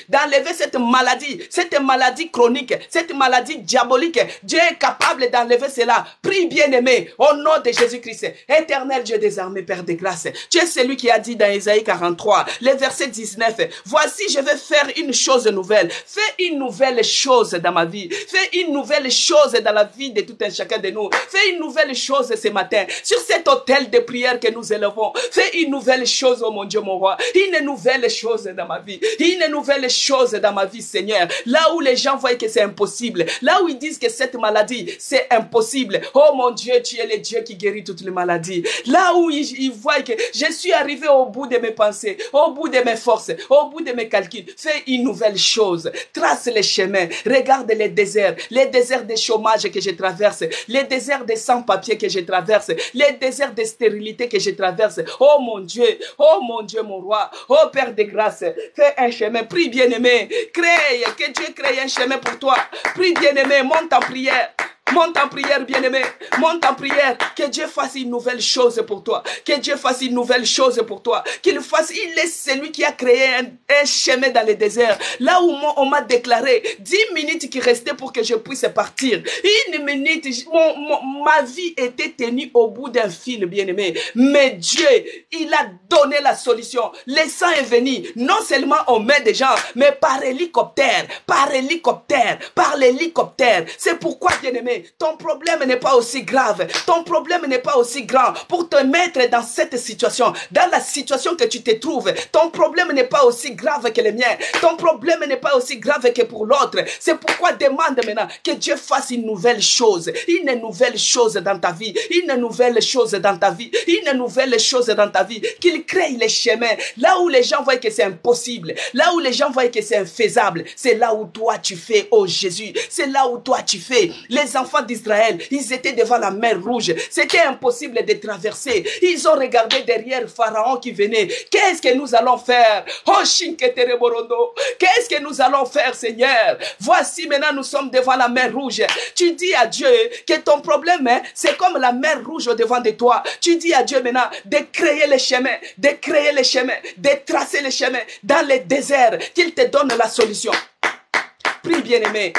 Speaker 1: cette maladie chronique, cette maladie diabolique. Dieu est capable d'enlever cela. Prie, bien-aimé, au nom de Jésus-Christ. Éternel Dieu des armées, Père de grâce. Tu es celui qui a dit dans Ésaïe 43, le verset 19, voici, je vais faire une chose nouvelle. Fais une nouvelle chose dans ma vie. Fais une nouvelle chose dans la vie de tout un chacun de nous. Fais une nouvelle chose ce matin. Sur cet autel de prière que nous élevons. Fais une nouvelle chose, oh mon Dieu, mon roi. Une nouvelle chose dans ma vie. Une nouvelle chose dans ma vie, Seigneur. Là où les gens voient que c'est impossible. Là où ils disent que cette maladie, c'est impossible. Oh mon Dieu, tu es le Dieu qui guérit toutes les maladies. Là où ils voient que je suis arrivé au bout de mes pensées, au bout de mes forces, au bout de mes calculs. Fais une nouvelle chose. Trace les chemins. Regarde les déserts de chômage que je traverse, les déserts de sans-papiers que je traverse, les déserts de stérilité que je traverse. Oh mon Dieu, mon roi, oh Père de grâce, fais un chemin. Prie, bien-aimé, crée, que Dieu crée un chemin pour toi. Prie, bien-aimé, monte en prière. Monte en prière, bien-aimé. Monte en prière. Que Dieu fasse une nouvelle chose pour toi. Que Dieu fasse une nouvelle chose pour toi. Il est celui qui a créé un chemin dans le désert. Là où on m'a déclaré 10 minutes qui restaient pour que je puisse partir. Une minute, ma vie était tenue au bout d'un fil, bien-aimé. Mais Dieu, il a donné la solution. Le sang est venu. Non seulement aux mains des gens, mais par hélicoptère. Par hélicoptère. Par l'hélicoptère. C'est pourquoi, bien-aimé, ton problème n'est pas aussi grave. Ton problème n'est pas aussi grand pour te mettre dans cette situation. Dans la situation que tu te trouves, ton problème n'est pas aussi grave que le mien. Ton problème n'est pas aussi grave que pour l'autre. C'est pourquoi demande maintenant que Dieu fasse une nouvelle chose. Une nouvelle chose dans ta vie. Une nouvelle chose dans ta vie. Une nouvelle chose dans ta vie. Qu'il crée les chemins. Là où les gens voient que c'est impossible. Là où les gens voient que c'est infaisable. C'est là où toi tu fais, oh Jésus. C'est là où toi tu fais. Les enfants d'Israël, ils étaient devant la mer Rouge. C'était impossible de traverser. Ils ont regardé derrière Pharaon qui venait. Qu'est-ce que nous allons faire? Oh Shinketereborondo. Qu'est-ce que nous allons faire, Seigneur? Voici maintenant nous sommes devant la mer Rouge. Tu dis à Dieu que ton problème, c'est comme la mer Rouge au devant de toi. Tu dis à Dieu maintenant de créer les chemins, de tracer les chemins dans les déserts, qu'il te donne la solution. Prie, bien-aimé.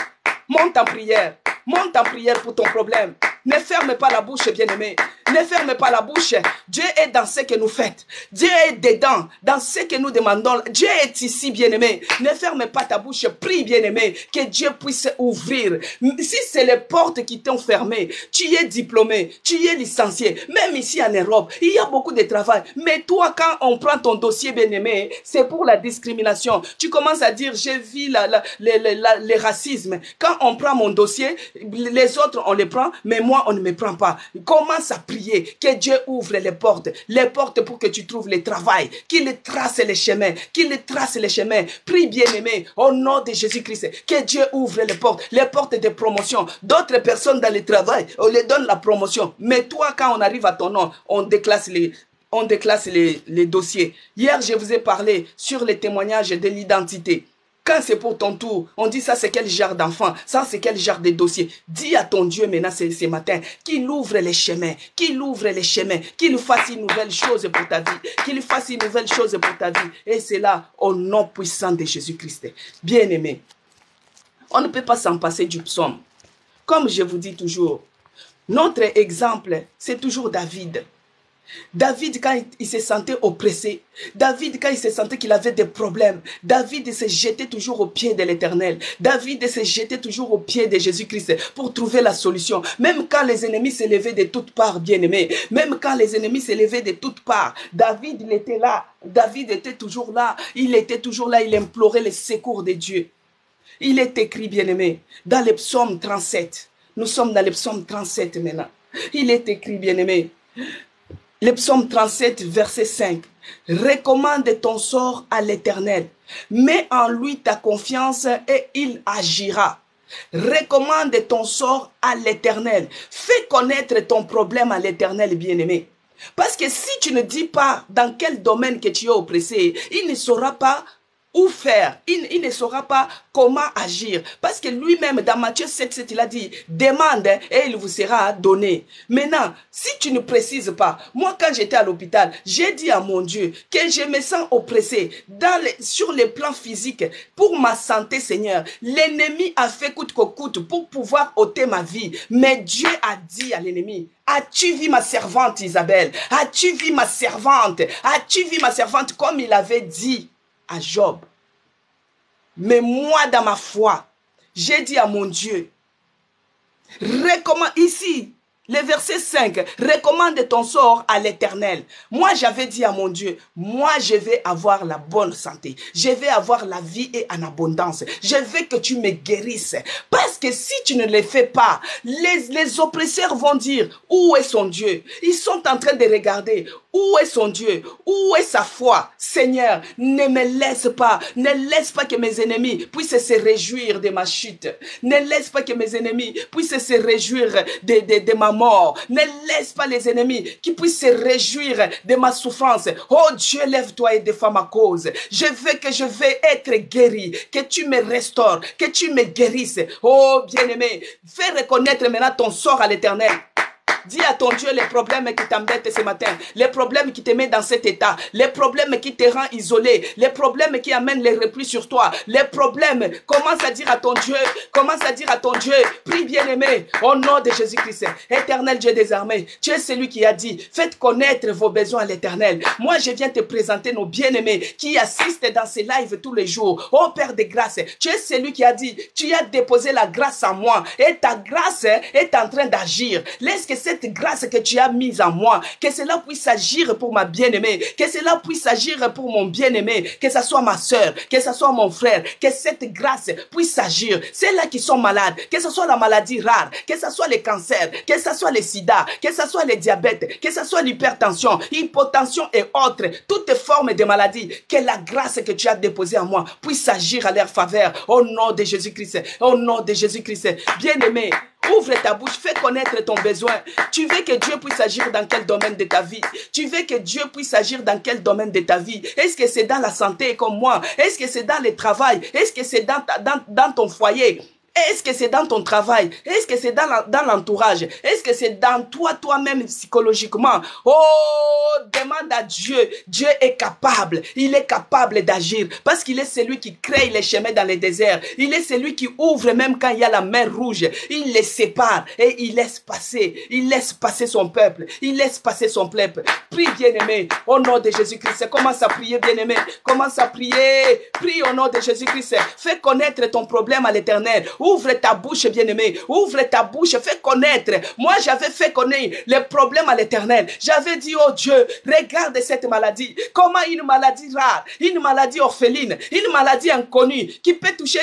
Speaker 1: Monte en prière. Monte en prière pour ton problème. Ne ferme pas la bouche, bien-aimé. Ne ferme pas la bouche. Dieu est dans ce que nous faisons. Dieu est dedans, dans ce que nous demandons. Dieu est ici, bien-aimé. Ne ferme pas ta bouche. Prie, bien-aimé, que Dieu puisse ouvrir. Si c'est les portes qui t'ont fermé, tu es diplômé, tu es licencié. Même ici en Europe, il y a beaucoup de travail. Mais toi, quand on prend ton dossier, bien-aimé, c'est pour la discrimination. Tu commences à dire, je vis le racisme. Quand on prend mon dossier, les autres, on les prend, mais moi, on ne me prend pas. Commence à prier que Dieu ouvre les portes pour que tu trouves le travail, qu'il trace les chemins, Prie, bien-aimé, au nom de Jésus-Christ, que Dieu ouvre les portes de promotion. D'autres personnes dans le travail, on les donne la promotion. Mais toi, quand on arrive à ton nom, on déclasse les dossiers. Hier, je vous ai parlé sur les témoignages de l'identité. Quand c'est pour ton tour, on dit ça c'est quel genre d'enfant, ça c'est quel genre de dossier. Dis à ton Dieu maintenant ce matin qu'il ouvre les chemins, qu'il fasse une nouvelle chose pour ta vie, Et c'est là au nom puissant de Jésus-Christ. Bien-aimé, on ne peut pas s'en passer du psaume. Comme je vous dis toujours, notre exemple, c'est toujours David. David, quand il se sentait oppressé, David, quand il se sentait qu'il avait des problèmes, David se jetait toujours aux pieds de l'Éternel. David se jetait toujours aux pieds de Jésus-Christ pour trouver la solution. Même quand les ennemis s'élevaient de toutes parts, bien-aimés, David, il était là. David était toujours là. Il implorait le secours de Dieu. Il est écrit, bien-aimé, dans le psaume 37. Nous sommes dans le psaume 37 maintenant. Il est écrit, bien-aimé, le psaume 37, verset 5. Recommande ton sort à l'Éternel. Mets en lui ta confiance et il agira. Recommande ton sort à l'Éternel. Fais connaître ton problème à l'Éternel, bien-aimé. Parce que si tu ne dis pas dans quel domaine que tu es oppressé, il ne saura pas où faire. Il ne saura pas comment agir. Parce que lui-même, dans Matthieu 7, il a dit, demande et il vous sera donné. Maintenant, si tu ne précises pas, moi quand j'étais à l'hôpital, j'ai dit à mon Dieu que je me sens oppressé sur les plans physiques pour ma santé, Seigneur. L'ennemi a fait coûte que coûte pour pouvoir ôter ma vie. Mais Dieu a dit à l'ennemi, as-tu vu ma servante Isabelle? As-tu vu ma servante? As-tu vu ma servante comme il avait dit à Job? Mais moi, dans ma foi, j'ai dit à mon Dieu, recommande ici, le verset 5, recommande ton sort à l'Éternel. Moi, j'avais dit à mon Dieu, moi, je vais avoir la bonne santé. Je vais avoir la vie et en abondance. Je veux que tu me guérisses. Parce que si tu ne le fais pas, les oppresseurs vont dire, où est son Dieu? Ils sont en train de regarder, où est son Dieu? Où est sa foi? Seigneur, ne me laisse pas. Ne laisse pas que mes ennemis puissent se réjouir de ma chute. Ne laisse pas que mes ennemis puissent se réjouir de ma mort. Ne laisse pas les ennemis qui puissent se réjouir de ma souffrance. Oh Dieu, lève-toi et défends ma cause. Je veux que je vais être guéri. Que tu me restaures. Que tu me guérisses. Oh bien-aimé, fais reconnaître maintenant ton sort à l'Éternel. Dis à ton Dieu les problèmes qui t'embêtent ce matin, les problèmes qui te mettent dans cet état, les problèmes qui te rendent isolé, les problèmes qui amènent les replis sur toi, les problèmes. Commence à dire à ton Dieu, commence à dire à ton Dieu, prie bien-aimé, au nom de Jésus-Christ, éternel Dieu des armées, tu es celui qui a dit, faites connaître vos besoins à l'Éternel. Moi, je viens te présenter nos bien-aimés qui assistent dans ces lives tous les jours. Oh Père de grâce, tu es celui qui a dit, tu as déposé la grâce en moi et ta grâce est en train d'agir. Laisse que cette grâce que tu as mise en moi, que cela puisse agir pour ma bien-aimée, que cela puisse agir pour mon bien-aimé, que ce soit ma soeur, que ce soit mon frère, que cette grâce puisse agir. Celles-là qui sont malades, que ce soit la maladie rare, que ce soit les cancers, que ce soit les sida, que ce soit les diabètes, que ce soit l'hypertension, hypotension et autres, toutes formes de maladies, que la grâce que tu as déposée en moi puisse agir à leur faveur, au nom de Jésus-Christ, au nom de Jésus-Christ. Bien-aimé, ouvre ta bouche, fais connaître ton besoin. Tu veux que Dieu puisse agir dans quel domaine de ta vie? Tu veux que Dieu puisse agir dans quel domaine de ta vie? Est-ce que c'est dans la santé comme moi? Est-ce que c'est dans le travail? Est-ce que c'est dans ton foyer? Est-ce que c'est dans ton travail? Est-ce que c'est dans l'entourage? Est-ce que c'est dans toi-même psychologiquement? Oh, demande à Dieu. Dieu est capable. Il est capable d'agir parce qu'il est celui qui crée les chemins dans les déserts. Il est celui qui ouvre même quand il y a la mer rouge. Il les sépare et il laisse passer. Il laisse passer son peuple. Il laisse passer son peuple. Prie, bien-aimé, au nom de Jésus-Christ. Commence à prier, bien-aimé. Commence à prier. Prie au nom de Jésus-Christ. Fais connaître ton problème à l'Éternel. Ouvre ta bouche, bien-aimé. Ouvre ta bouche. Fais connaître. Moi, j'avais fait connaître les problèmes à l'Éternel. J'avais dit, oh Dieu, regarde cette maladie. Comment une maladie rare, une maladie orpheline, une maladie inconnue qui peut toucher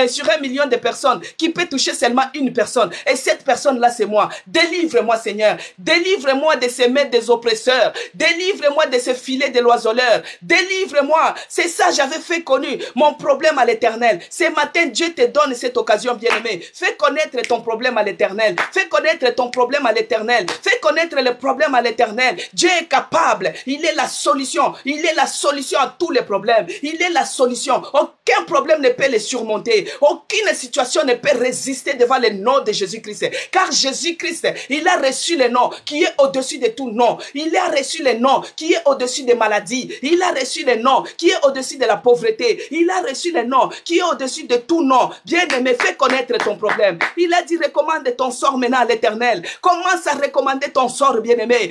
Speaker 1: sur 1 million de personnes, qui peut toucher seulement une personne. Et cette personne-là, c'est moi. Délivre-moi, Seigneur. Délivre-moi de ces mains des oppresseurs. Délivre-moi de ces filets de l'oiseleur. Délivre-moi. C'est ça, j'avais fait connu mon problème à l'Éternel. Ce matin, Dieu te donne cette occasion, bien-aimé. Fais connaître ton problème à l'Éternel. Fais connaître ton problème à l'Éternel. Fais connaître le problème à l'Éternel. Dieu est capable. Il est la solution. Il est la solution à tous les problèmes. Il est la solution. Aucun problème ne peut les surmonter. Aucune situation ne peut résister devant le nom de Jésus-Christ. Car Jésus-Christ, il a reçu le nom qui est au-dessus de tout nom. Il a reçu le nom qui est au-dessus des maladies. Il a reçu le nom qui est au-dessus de la pauvreté. Il a reçu le nom qui est au-dessus de tout nom. Bien-aimé, fais connaître ton problème. Il a dit, recommande ton sort maintenant à l'Éternel. Commence à recommander ton sort, bien-aimé.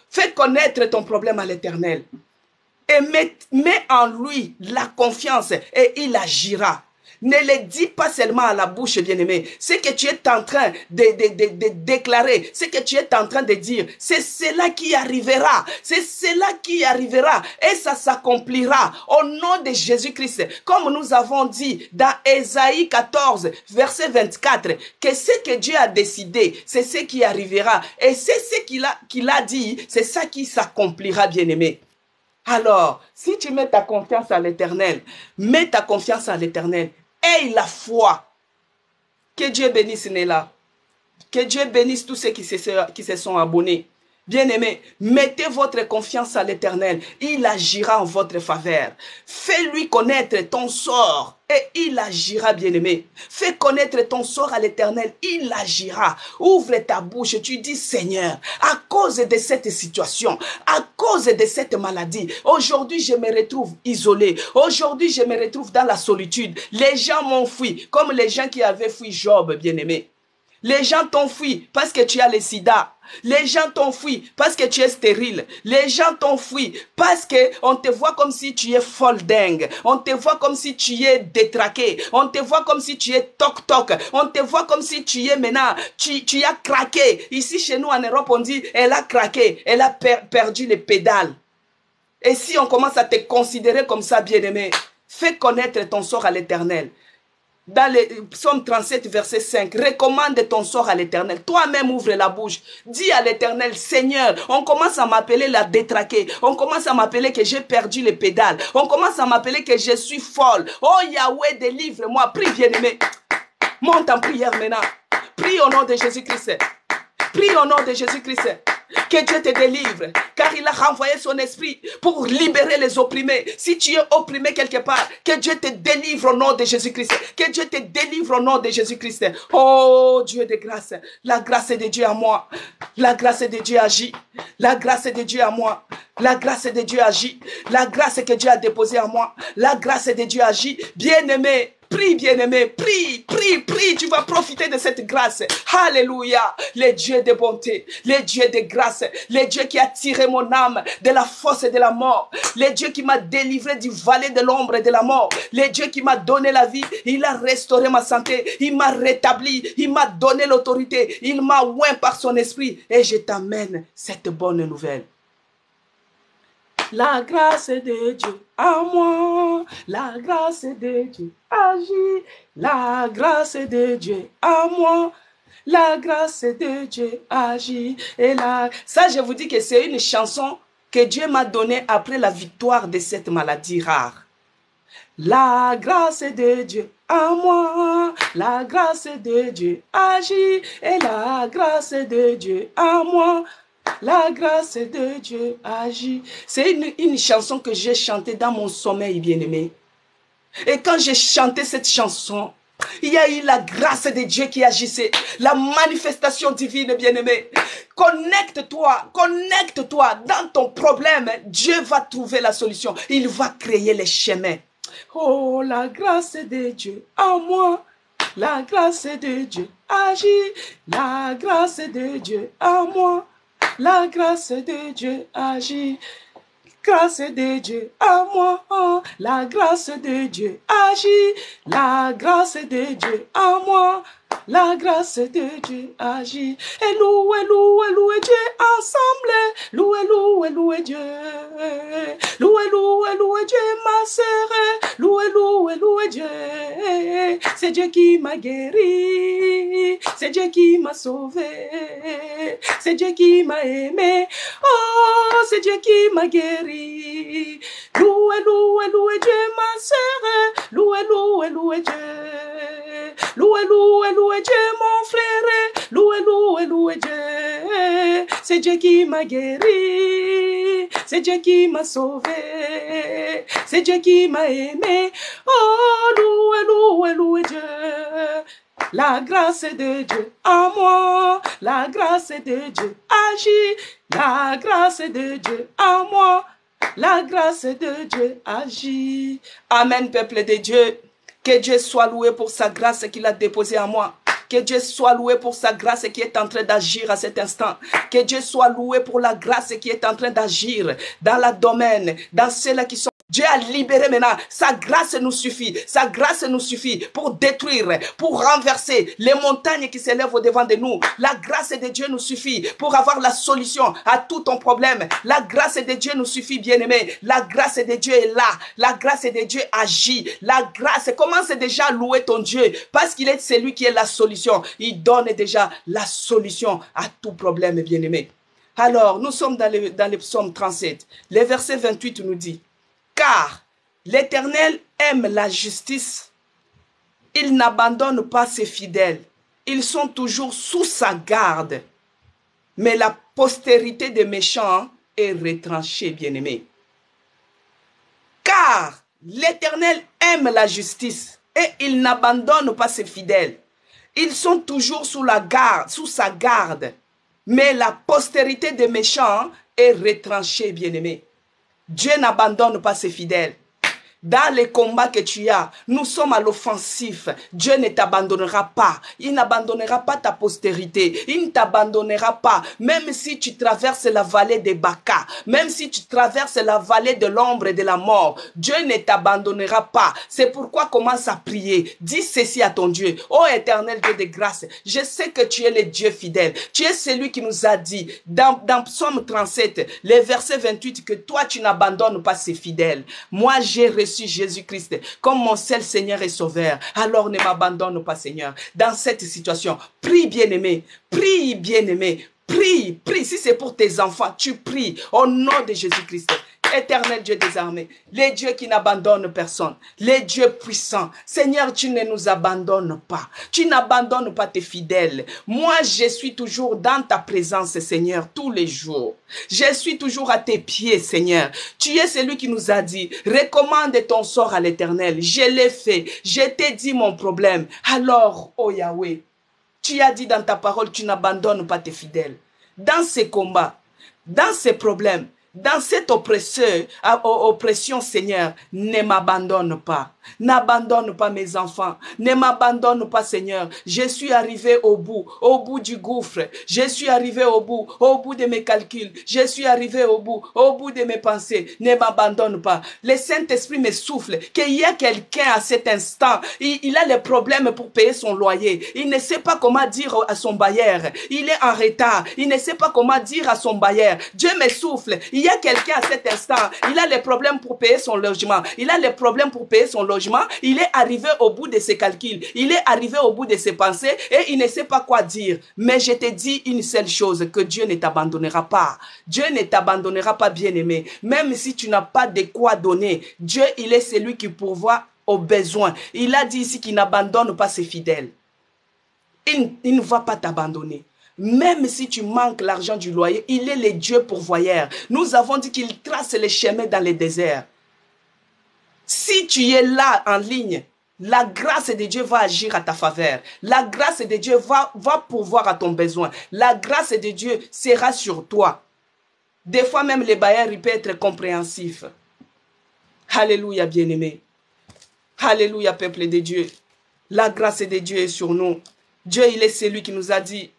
Speaker 1: Fais connaître ton problème à l'Éternel. Et mets en lui la confiance et il agira. Ne le dis pas seulement à la bouche, bien-aimé. Ce que tu es en train de déclarer, ce que tu es en train de dire, c'est cela qui arrivera. C'est cela qui arrivera. Et ça s'accomplira au nom de Jésus-Christ. Comme nous avons dit dans Ésaïe 14, verset 24, que ce que Dieu a décidé, c'est ce qui arrivera. Et c'est ce qu'il a dit, c'est ça qui s'accomplira, bien-aimé. Alors, si tu mets ta confiance à l'Éternel, mets ta confiance à l'Éternel. Aie la foi. Que Dieu bénisse Néla. Que Dieu bénisse tous ceux qui se sont abonnés. Bien-aimés, mettez votre confiance à l'Éternel. Il agira en votre faveur. Fais-lui connaître ton sort et il agira, bien-aimé. Fais connaître ton sort à l'Éternel. Il agira. Ouvre ta bouche. Tu dis, Seigneur, à cause de cette situation, à cause de cette maladie, aujourd'hui, je me retrouve isolé. Aujourd'hui, je me retrouve dans la solitude. Les gens m'ont fui, comme les gens qui avaient fui Job, bien-aimé. Les gens t'ont fui parce que tu as le sida. Les gens t'ont fui parce que tu es stérile. Les gens t'ont fui parce que on te voit comme si tu es folle dingue. On te voit comme si tu es détraqué. On te voit comme si tu es toc-toc. On te voit comme si tu es maintenant, tu as craqué. Ici chez nous en Europe, on dit, elle a craqué. Elle a perdu les pédales. Et si on commence à te considérer comme ça, bien-aimé, fais connaître ton sort à l'Éternel. Dans le psaume 37, verset 5, recommande ton sort à l'Éternel. Toi-même ouvre la bouche. Dis à l'Éternel, Seigneur, on commence à m'appeler la détraquée. On commence à m'appeler que j'ai perdu les pédales. On commence à m'appeler que je suis folle. Oh Yahweh, délivre-moi. Prie, bien-aimé. Monte en prière maintenant. Prie au nom de Jésus-Christ. Prie au nom de Jésus-Christ. Que Dieu te délivre, car il a renvoyé son esprit pour libérer les opprimés. Si tu es opprimé quelque part, que Dieu te délivre au nom de Jésus-Christ. Que Dieu te délivre au nom de Jésus-Christ. Oh Dieu de grâce, la grâce de Dieu à moi. La grâce de Dieu agit. La grâce de Dieu à moi. La grâce de Dieu agit. La grâce que Dieu a déposée en moi. La grâce de Dieu agit. Bien-aimé, prie, bien-aimé, prie, prie, prie, tu vas profiter de cette grâce. Alléluia, le Dieu de bonté, le Dieu de grâce, le Dieu qui a tiré mon âme de la fosse de la mort, le Dieu qui m'a délivré du valet de l'ombre de la mort, le Dieu qui m'a donné la vie, il a restauré ma santé, il m'a rétabli, il m'a donné l'autorité, il m'a oint par son esprit et je t'amène cette bonne nouvelle. La grâce de Dieu à moi, la grâce de Dieu agit, la grâce de Dieu à moi, la grâce de Dieu agit. Et là, ça je vous dis que c'est une chanson que Dieu m'a donnée après la victoire de cette maladie rare. La grâce de Dieu à moi, la grâce de Dieu agit, et la grâce de Dieu à moi. La grâce de Dieu agit. C'est une chanson que j'ai chantée dans mon sommeil, bien-aimé. Et quand j'ai chanté cette chanson, il y a eu la grâce de Dieu qui agissait. La manifestation divine, bien-aimé. Connecte-toi dans ton problème. Dieu va trouver la solution. Il va créer les chemins. Oh, la grâce de Dieu à moi. La grâce de Dieu agit. La grâce de Dieu à moi. La grâce de Dieu agit, grâce de Dieu à moi, la grâce de Dieu agit, la grâce de Dieu à moi, la grâce de Dieu agit. Et louez, louez, louez Dieu ensemble, louez, louez, louez Dieu, louez, louez, louez Dieu ma sœur, louez, louez, louez Dieu. C'est Dieu qui m'a guéri, c'est Dieu qui m'a sauvé, c'est Dieu qui m'a aimé, oh, c'est Dieu qui m'a guéri. Louez, louez, louez Dieu ma sœur, louez, louez, louez Dieu. Louez, louez, louez Dieu mon frère, louez, louez, louez Dieu. C'est Dieu qui m'a guéri, c'est Dieu qui m'a sauvé, c'est Dieu qui m'a aimé, oh, louez, louez, louez Dieu. La grâce de Dieu à moi, la grâce de Dieu agit, la grâce de Dieu à moi, la grâce de Dieu agit. Amen, peuple de Dieu. Que Dieu soit loué pour sa grâce qu'il a déposée en moi. Que Dieu soit loué pour sa grâce qui est en train d'agir à cet instant. Que Dieu soit loué pour la grâce qui est en train d'agir dans le domaine, dans ceux-là qui sont Dieu a libéré maintenant. Sa grâce nous suffit. Sa grâce nous suffit pour détruire, pour renverser les montagnes qui s'élèvent au-devant de nous. La grâce de Dieu nous suffit pour avoir la solution à tout ton problème. La grâce de Dieu nous suffit, bien-aimé. La grâce de Dieu est là. La grâce de Dieu agit. La grâce, commence déjà à louer ton Dieu parce qu'il est celui qui est la solution. Il donne déjà la solution à tout problème, bien-aimé. Alors, nous sommes dans le psaume 37. Le verset 28 nous dit: car l'Éternel aime la justice, il n'abandonne pas ses fidèles, ils sont toujours sous sa garde, mais la postérité des méchants est retranchée, bien-aimés. Car l'Éternel aime la justice et il n'abandonne pas ses fidèles, ils sont toujours sous sa garde, mais la postérité des méchants est retranchée, bien-aimés. Dieu n'abandonne pas ses fidèles. Dans les combats que tu as, nous sommes à l'offensif. Dieu ne t'abandonnera pas. Il n'abandonnera pas ta postérité. Il ne t'abandonnera pas. Même si tu traverses la vallée des Baka, même si tu traverses la vallée de l'ombre et de la mort, Dieu ne t'abandonnera pas. C'est pourquoi commence à prier. Dis ceci à ton Dieu. Ô éternel Dieu de grâce, je sais que tu es le Dieu fidèle. Tu es celui qui nous a dit dans Psaume 37, le verset 28, que toi tu n'abandonnes pas ses fidèles. Moi j'ai reçu Jésus-Christ comme mon seul Seigneur et Sauveur. Alors ne m'abandonne pas, Seigneur. Dans cette situation, prie, bien-aimé. Prie, bien-aimé. Prie, prie. Si c'est pour tes enfants, tu pries au nom de Jésus-Christ. Éternel Dieu des armées, les dieux qui n'abandonnent personne, les dieux puissants. Seigneur, tu ne nous abandonnes pas. Tu n'abandonnes pas tes fidèles. Moi, je suis toujours dans ta présence, Seigneur, tous les jours. Je suis toujours à tes pieds, Seigneur. Tu es celui qui nous a dit, recommande ton sort à l'Éternel. Je l'ai fait. Je t'ai dit mon problème. Alors, oh Yahweh, tu as dit dans ta parole, tu n'abandonnes pas tes fidèles. Dans ces combats, dans ces problèmes, dans cette oppression, Seigneur, ne m'abandonne pas. N'abandonne pas mes enfants. Ne m'abandonne pas, Seigneur. Je suis arrivé au bout du gouffre. Je suis arrivé au bout de mes calculs. Je suis arrivé au bout de mes pensées. Ne m'abandonne pas. Le Saint-Esprit me souffle qu'il y a quelqu'un à cet instant. Il a les problèmes pour payer son loyer. Il ne sait pas comment dire à son bailleur. Il est en retard. Il ne sait pas comment dire à son bailleur. Dieu me souffle. Il y a quelqu'un à cet instant. Il a les problèmes pour payer son logement. Il a les problèmes pour payer son logement. Il est arrivé au bout de ses calculs. Il est arrivé au bout de ses pensées et il ne sait pas quoi dire. Mais je te dis une seule chose, que Dieu ne t'abandonnera pas. Dieu ne t'abandonnera pas, bien-aimé. Même si tu n'as pas de quoi donner, Dieu, il est celui qui pourvoit aux besoins. Il a dit ici qu'il n'abandonne pas ses fidèles. Il ne va pas t'abandonner. Même si tu manques l'argent du loyer, il est le Dieu pourvoyeur. Nous avons dit qu'il trace les chemins dans les déserts. Si tu es là en ligne, la grâce de Dieu va agir à ta faveur. La grâce de Dieu va pourvoir à ton besoin. La grâce de Dieu sera sur toi. Des fois même les bailleurs, il peut être compréhensif. Alléluia, bien-aimé. Alléluia, peuple de Dieu. La grâce de Dieu est sur nous. Dieu, il est celui qui nous a dit,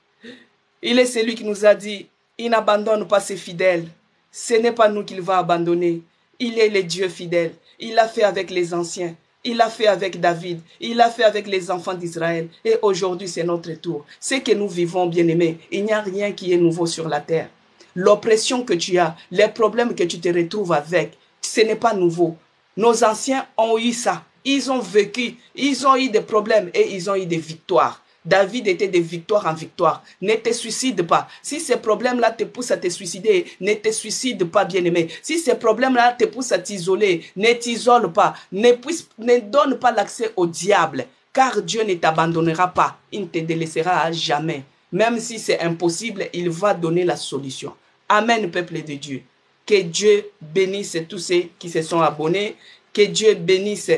Speaker 1: il est celui qui nous a dit, il n'abandonne pas ses fidèles. Ce n'est pas nous qu'il va abandonner. Il est le Dieu fidèle. Il l'a fait avec les anciens. Il l'a fait avec David. Il l'a fait avec les enfants d'Israël. Et aujourd'hui, c'est notre tour. Ce que nous vivons, bien-aimés, il n'y a rien qui est nouveau sur la terre. L'oppression que tu as, les problèmes que tu te retrouves avec, ce n'est pas nouveau. Nos anciens ont eu ça. Ils ont vécu. Ils ont eu des problèmes et ils ont eu des victoires. David était de victoire en victoire. Ne te suicide pas. Si ces problèmes-là te poussent à te suicider, ne te suicide pas, bien-aimé. Si ces problèmes-là te poussent à t'isoler, ne t'isole pas. Ne donne pas l'accès au diable. Car Dieu ne t'abandonnera pas. Il ne te délaissera à jamais. Même si c'est impossible, il va donner la solution. Amen, peuple de Dieu. Que Dieu bénisse tous ceux qui se sont abonnés. Que Dieu bénisse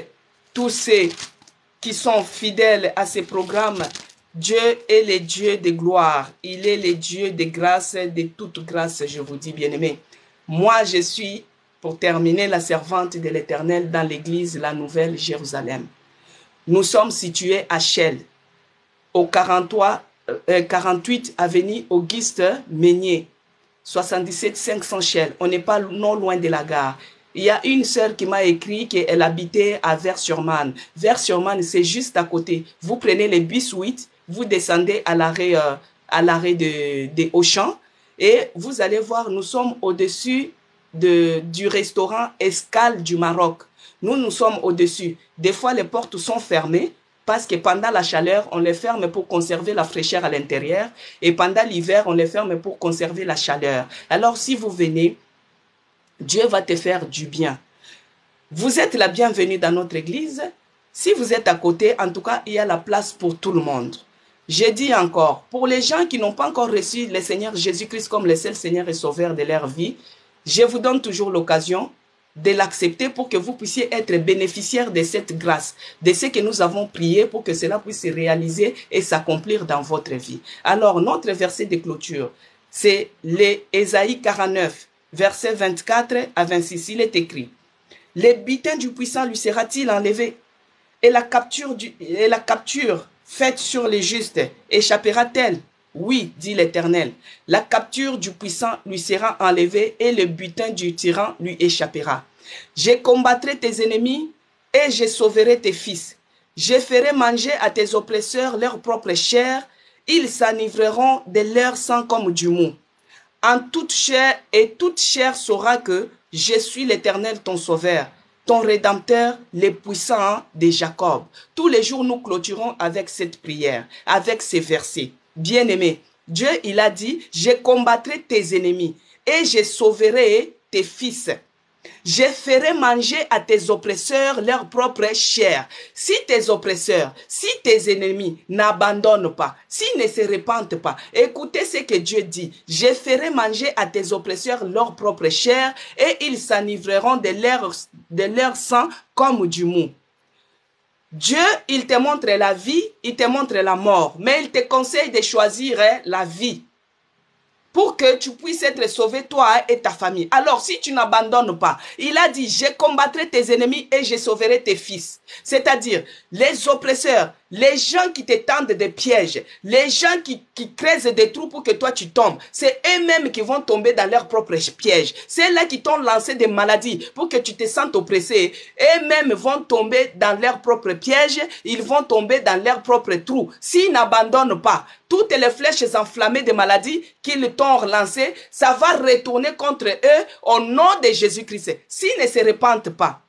Speaker 1: tous ceux qui sont fidèles à ces programmes. Dieu est le Dieu de gloire. Il est le Dieu de grâce, de toute grâce, je vous dis, bien-aimés. Moi, je suis, pour terminer, la servante de l'Éternel dans l'église La Nouvelle Jérusalem. Nous sommes situés à Chelles, au 48 avenue Auguste Meunier, 77 500 Chelles. On n'est pas non loin de la gare. Il y a une sœur qui m'a écrit qu'elle habitait à Vers-sur-Marne. Vers-sur-Marne, c'est juste à côté. Vous prenez les bus 8, vous descendez à l'arrêt de Auchan et vous allez voir, nous sommes au-dessus du restaurant Escale du Maroc. Nous sommes au-dessus. Des fois, les portes sont fermées parce que pendant la chaleur, on les ferme pour conserver la fraîcheur à l'intérieur et pendant l'hiver, on les ferme pour conserver la chaleur. Alors, si vous venez, Dieu va te faire du bien. Vous êtes la bienvenue dans notre église. Si vous êtes à côté, en tout cas, il y a la place pour tout le monde. Je dis encore, pour les gens qui n'ont pas encore reçu le Seigneur Jésus-Christ comme le seul Seigneur et Sauveur de leur vie, je vous donne toujours l'occasion de l'accepter pour que vous puissiez être bénéficiaire de cette grâce, de ce que nous avons prié pour que cela puisse se réaliser et s'accomplir dans votre vie. Alors, notre verset de clôture, c'est Ésaïe 49, versets 24 à 26. Il est écrit, « Le butin du puissant lui sera-t-il enlevé? Et la capture faite sur les justes échappera-t-elle? Oui, dit l'Éternel, la capture du puissant lui sera enlevée et le butin du tyran lui échappera. Je combattrai tes ennemis et je sauverai tes fils. Je ferai manger à tes oppresseurs leur propre chair, ils s'enivreront de leur sang comme du mou. En toute chair, et toute chair saura que je suis l'Éternel ton sauveur, ton rédempteur, le puissant de Jacob. » Tous les jours, nous clôturons avec cette prière, avec ces versets. Bien-aimé, Dieu, il a dit, je combattrai tes ennemis et je sauverai tes fils. Je ferai manger à tes oppresseurs leur propre chair. Si tes oppresseurs, si tes ennemis n'abandonnent pas, s'ils ne se repentent pas, écoutez ce que Dieu dit. Je ferai manger à tes oppresseurs leur propre chair et ils s'enivreront de leur sang comme du mou. Dieu, il te montre la vie, il te montre la mort, mais il te conseille de choisir la vie pour que tu puisses être sauvé, toi et ta famille. Alors, si tu n'abandonnes pas, il a dit, je combattrai tes ennemis et je sauverai tes fils. C'est-à-dire, les oppresseurs, les gens qui te tendent des pièges, les gens qui creusent des trous pour que toi tu tombes, c'est eux-mêmes qui vont tomber dans leurs propres pièges. C'est là qui t'ont lancé des maladies pour que tu te sentes oppressé. Eux-mêmes vont tomber dans leurs propres pièges, ils vont tomber dans leurs propres trous. S'ils n'abandonnent pas, toutes les flèches enflammées de maladies qu'ils t'ont relancées, ça va retourner contre eux au nom de Jésus-Christ. S'ils ne se repentent pas,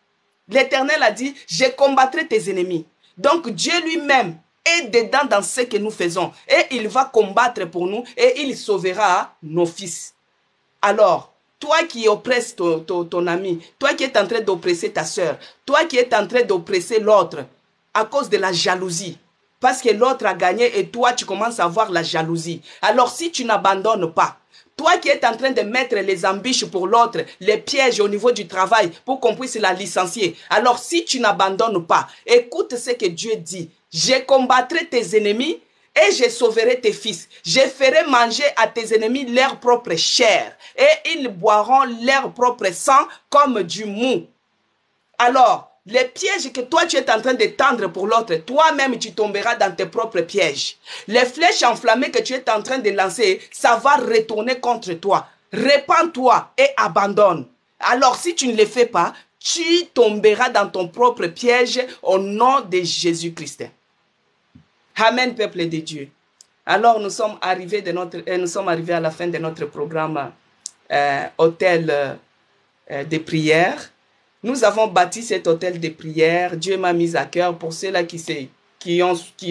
Speaker 1: l'Éternel a dit, je combattrai tes ennemis. Donc Dieu lui-même est dedans dans ce que nous faisons. Et il va combattre pour nous et il sauvera nos fils. Alors, toi qui oppresses ton ami, toi qui es en train d'oppresser ta soeur, toi qui es en train d'oppresser l'autre à cause de la jalousie, parce que l'autre a gagné et toi tu commences à avoir la jalousie. Alors si tu n'abandonnes pas, toi qui es en train de mettre les embûches pour l'autre, les pièges au niveau du travail pour qu'on puisse la licencier. Alors si tu n'abandonnes pas, écoute ce que Dieu dit. Je combattrai tes ennemis et je sauverai tes fils. Je ferai manger à tes ennemis leur propre chair et ils boiront leur propre sang comme du mou. Alors, les pièges que toi tu es en train de tendre pour l'autre, toi-même tu tomberas dans tes propres pièges. Les flèches enflammées que tu es en train de lancer, ça va retourner contre toi. Répands-toi et abandonne. Alors si tu ne le fais pas, tu tomberas dans ton propre piège au nom de Jésus-Christ. Amen, peuple de Dieu. Alors nous sommes arrivés à la fin de notre programme hôtel de prière. Nous avons bâti cet hôtel de prière. Dieu m'a mis à cœur. Pour ceux-là qui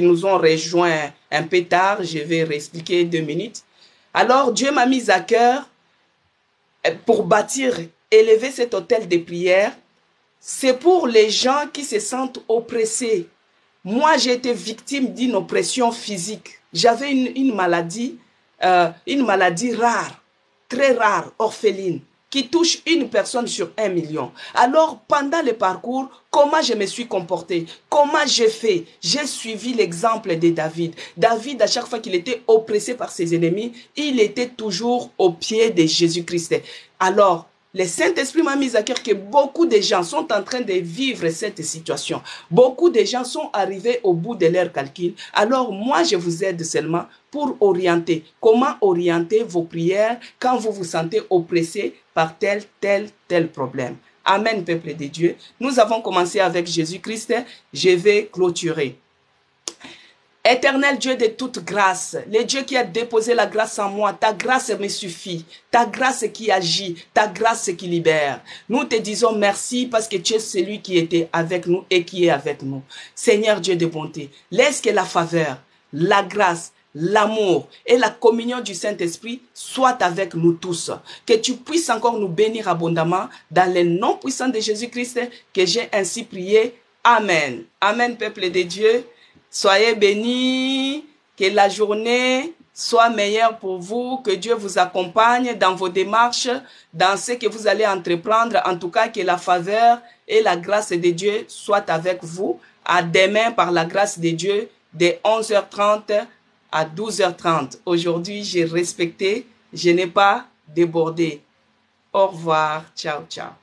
Speaker 1: nous ont rejoints un peu tard, je vais réexpliquer 2 minutes. Alors, Dieu m'a mis à cœur pour bâtir, élever cet hôtel de prière. C'est pour les gens qui se sentent oppressés. Moi, j'ai été victime d'une oppression physique. J'avais une maladie rare, très rare, orpheline, qui touche une personne sur 1 million. Alors, pendant le parcours, comment je me suis comporté? Comment j'ai fait? J'ai suivi l'exemple de David. David, à chaque fois qu'il était oppressé par ses ennemis, il était toujours au pied de Jésus-Christ. Alors, le Saint-Esprit m'a mis à cœur que beaucoup de gens sont en train de vivre cette situation. Beaucoup de gens sont arrivés au bout de leur calcul. Alors moi, je vous aide seulement pour orienter. Comment orienter vos prières quand vous vous sentez oppressé par tel problème. Amen, peuple de Dieu. Nous avons commencé avec Jésus-Christ. Je vais clôturer. Éternel Dieu de toute grâce, le Dieu qui a déposé la grâce en moi, ta grâce me suffit, ta grâce qui agit, ta grâce qui libère. Nous te disons merci parce que tu es celui qui était avec nous et qui est avec nous. Seigneur Dieu de bonté, laisse que la faveur, la grâce, l'amour et la communion du Saint-Esprit soient avec nous tous. Que tu puisses encore nous bénir abondamment dans le nom puissant de Jésus-Christ que j'ai ainsi prié. Amen. Amen, peuple de Dieu. Soyez bénis, que la journée soit meilleure pour vous, que Dieu vous accompagne dans vos démarches, dans ce que vous allez entreprendre. En tout cas, que la faveur et la grâce de Dieu soient avec vous. À demain, par la grâce de Dieu, de 11h30 à 12h30. Aujourd'hui, j'ai respecté, je n'ai pas débordé. Au revoir, ciao, ciao.